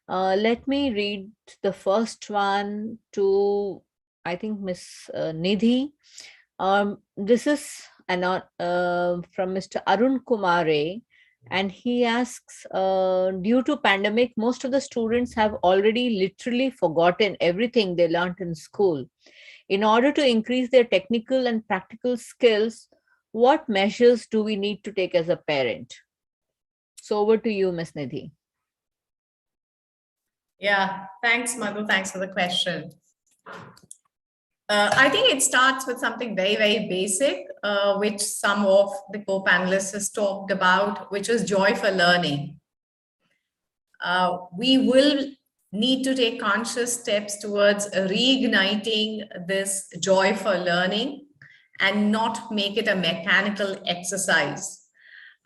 Let me read the first one to, I think, Miss Nidhi. This is from Mr. Arun Kumare, and he asks, due to pandemic, most of the students have already literally forgotten everything they learned in school. In order to increase their technical and practical skills, what measures do we need to take as a parent? So over to you, Ms. Nidhi. Yeah, thanks, Madhu. Thanks for the question. I think it starts with something very, very basic, which some of the co-panelists has talked about, which is joy for learning. We will need to take conscious steps towards reigniting this joy for learning and not make it a mechanical exercise.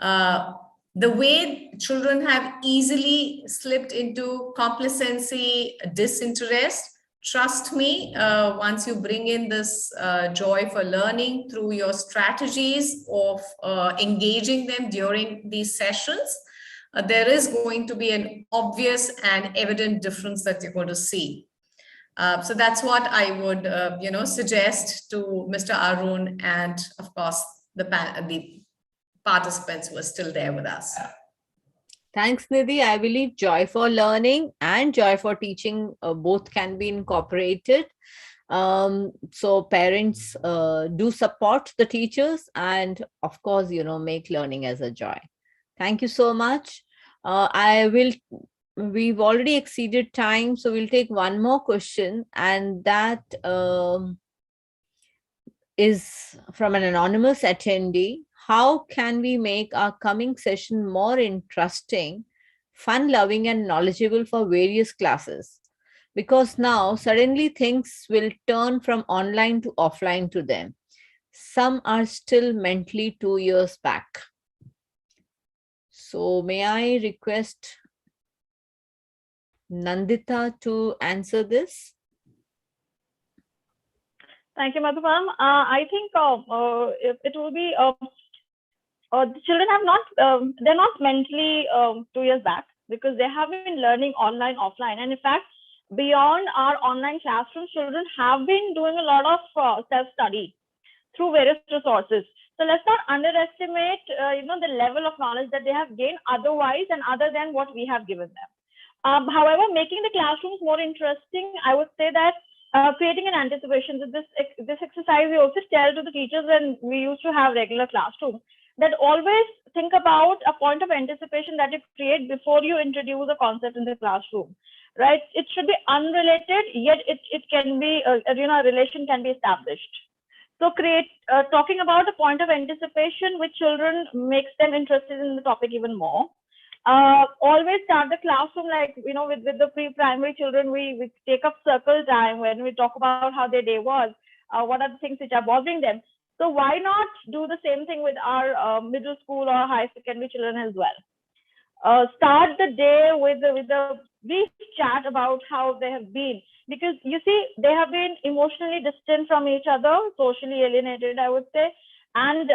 The way children have easily slipped into complacency, disinterest, trust me, once you bring in this joy for learning through your strategies of engaging them during these sessions, there is going to be an obvious and evident difference that you're going to see. So that's what I would, suggest to Mr. Arun and, of course, the participants who are still there with us. Thanks, Nidhi. I believe joy for learning and joy for teaching both can be incorporated. So parents do support the teachers, and of course, make learning as a joy. Thank you so much. We've already exceeded time, so we'll take one more question, and that is from an anonymous attendee. How can we make our coming session more interesting, fun-loving, and knowledgeable for various classes? Because now suddenly things will turn from online to offline to them. Some are still mentally 2 years back. So may I request Nandita to answer this? Thank you, Madhu ma'am. I think it will be the children have not they're not mentally 2 years back, because they have been learning online, offline, and in fact, beyond our online classrooms, children have been doing a lot of self-study through various resources. So let's not underestimate the level of knowledge that they have gained otherwise and other than what we have given them. However, making the classrooms more interesting, I would say that creating an anticipation. So this exercise we also tell to the teachers when we used to have regular classrooms, that always think about a point of anticipation that you create before you introduce a concept in the classroom, right? It should be unrelated, yet it can be, a relation can be established. So talking about a point of anticipation with children makes them interested in the topic even more. Always start the classroom with the pre-primary children. We take up circle time when we talk about how their day was, what are the things which are bothering them. So why not do the same thing with our middle school or high secondary children as well? Start the day with a brief chat about how they have been, because you see, they have been emotionally distant from each other, socially alienated, I would say, and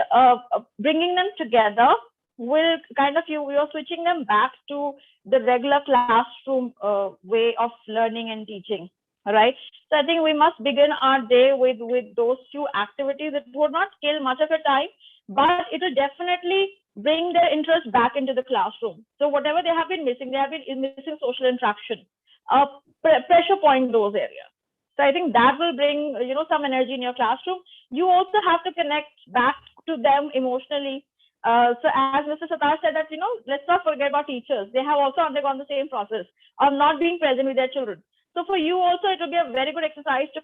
bringing them together will kind of you're switching them back to the regular classroom way of learning and teaching. All right. So I think we must begin our day with those few activities. It would not kill much of your time, but it will definitely bring their interest back into the classroom. So whatever they have been missing social interaction. Pressure point those areas. So I think that will bring some energy in your classroom. You also have to connect back to them emotionally. So as Mr. Satar said that, let's not forget about teachers. They have also undergone the same process of not being present with their children. So for you also, it will be a very good exercise to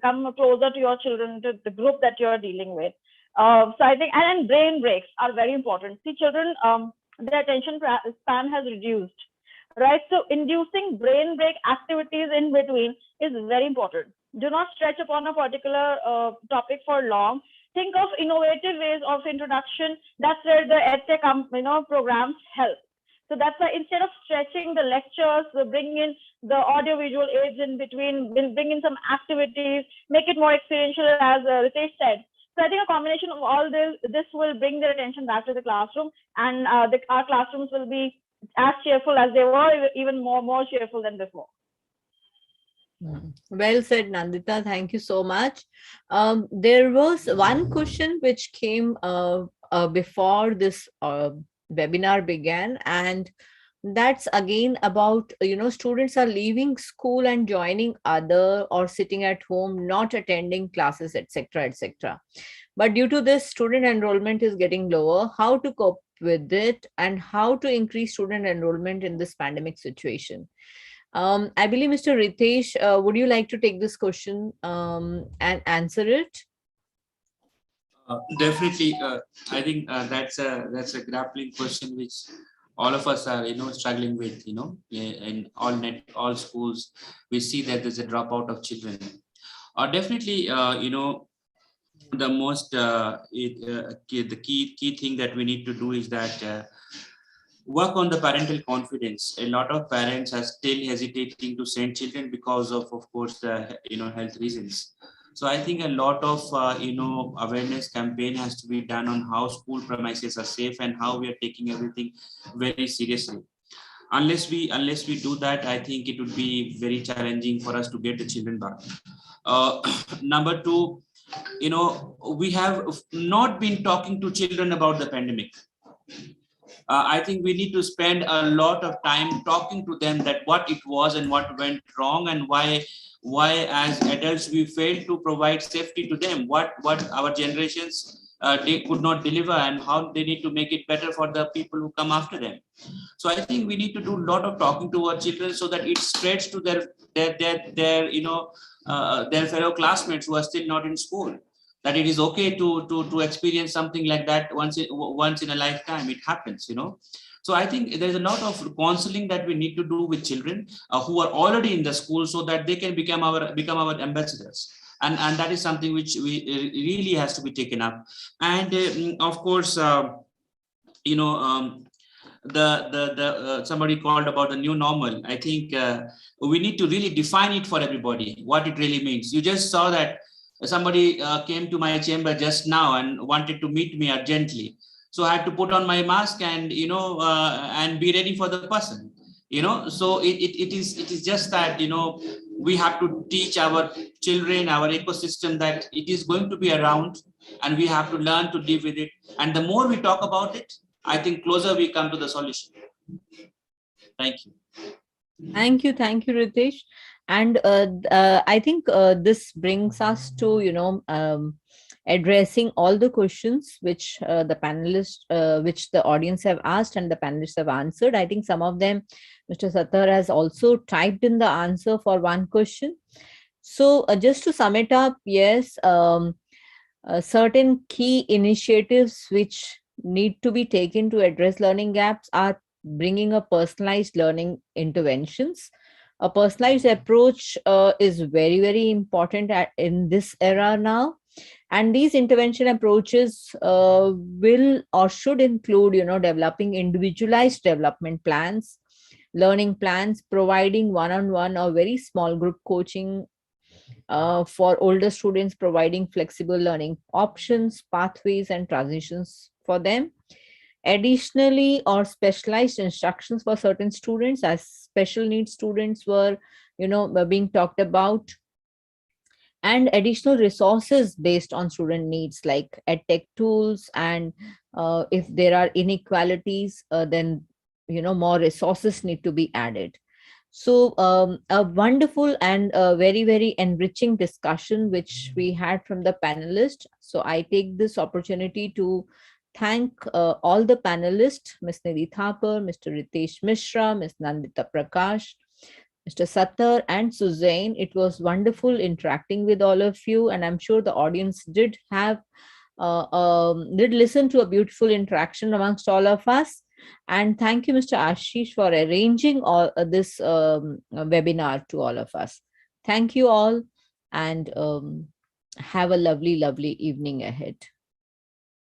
come closer to your children, to the group that you're dealing with. So I think, and brain breaks are very important. See, children, their attention span has reduced, right? So inducing brain break activities in between is very important. Do not stretch upon a particular topic for long. Think of innovative ways of introduction. That's where the EdTech programs help. So that's why instead of stretching the lectures, bring in the audio-visual aids in between, bring in some activities, make it more experiential, as Ritesh said. So I think a combination of all this will bring their attention back to the classroom, and our classrooms will be as cheerful as they were, even more cheerful than before. Well said, Nandita. Thank you so much. There was one question which came before this webinar began, and that's again about students are leaving school and joining other, or sitting at home not attending classes, etc., etc. But due to this, student enrollment is getting lower. How to cope with it, and how to increase student enrollment in this pandemic situation? I believe Mr. Ritesh, would you like to take this question and answer it? Definitely, I think that's a grappling question which all of us are struggling with. In all schools, we see that there's a dropout of children. Definitely, the most the key thing that we need to do is that work on the parental confidence. A lot of parents are still hesitating to send children because of course, the health reasons. So I think a lot of awareness campaign has to be done on how school premises are safe and how we are taking everything very seriously. Unless we do that, I think it would be very challenging for us to get the children back. Number two, we have not been talking to children about the pandemic. I think we need to spend a lot of time talking to them that what it was and what went wrong, and why as adults we failed to provide safety to them, what our generations they could not deliver, and how they need to make it better for the people who come after them. So I think we need to do a lot of talking to our children so that it spreads to their their fellow classmates who are still not in school, that it is okay to experience something like that once in a lifetime. It happens, So I think there's a lot of counseling that we need to do with children who are already in the school, so that they can become our ambassadors. And that is something which we really has to be taken up. And of course, somebody called about the new normal. I think we need to really define it for everybody, what it really means. You just saw that somebody came to my chamber just now and wanted to meet me urgently. So I had to put on my mask and, and be ready for the person, So it is just that, we have to teach our children, our ecosystem, that it is going to be around, and we have to learn to live with it. And the more we talk about it, I think closer we come to the solution. Thank you. Thank you, Ritesh. And I think this brings us to addressing all the questions which the panelists, which the audience have asked and the panelists have answered. I think some of them, Mr. Sattar has also typed in the answer for one question. So just to sum it up, yes, certain key initiatives which need to be taken to address learning gaps are bringing a personalized learning interventions. A personalized approach is very, very important in this era now. And these intervention approaches will or should include, developing individualized development plans, learning plans, providing one-on-one or very small group coaching for older students, providing flexible learning options, pathways, and transitions for them. Additionally, or specialized instructions for certain students, as special needs students were being talked about, and additional resources based on student needs like edtech tools, and if there are inequalities, then more resources need to be added. So a wonderful and very, very enriching discussion which we had from the panelists. So I take this opportunity to thank all the panelists, Ms. Nidhi Thapar, Mr. Ritesh Mishra, Ms. Nandita Prakash, Mr. Sattar, and Suzanne. It was wonderful interacting with all of you, and I'm sure the audience did listen to a beautiful interaction amongst all of us. And thank you, Mr. Ashish, for arranging all this webinar to all of us. Thank you all, and have a lovely, lovely evening ahead.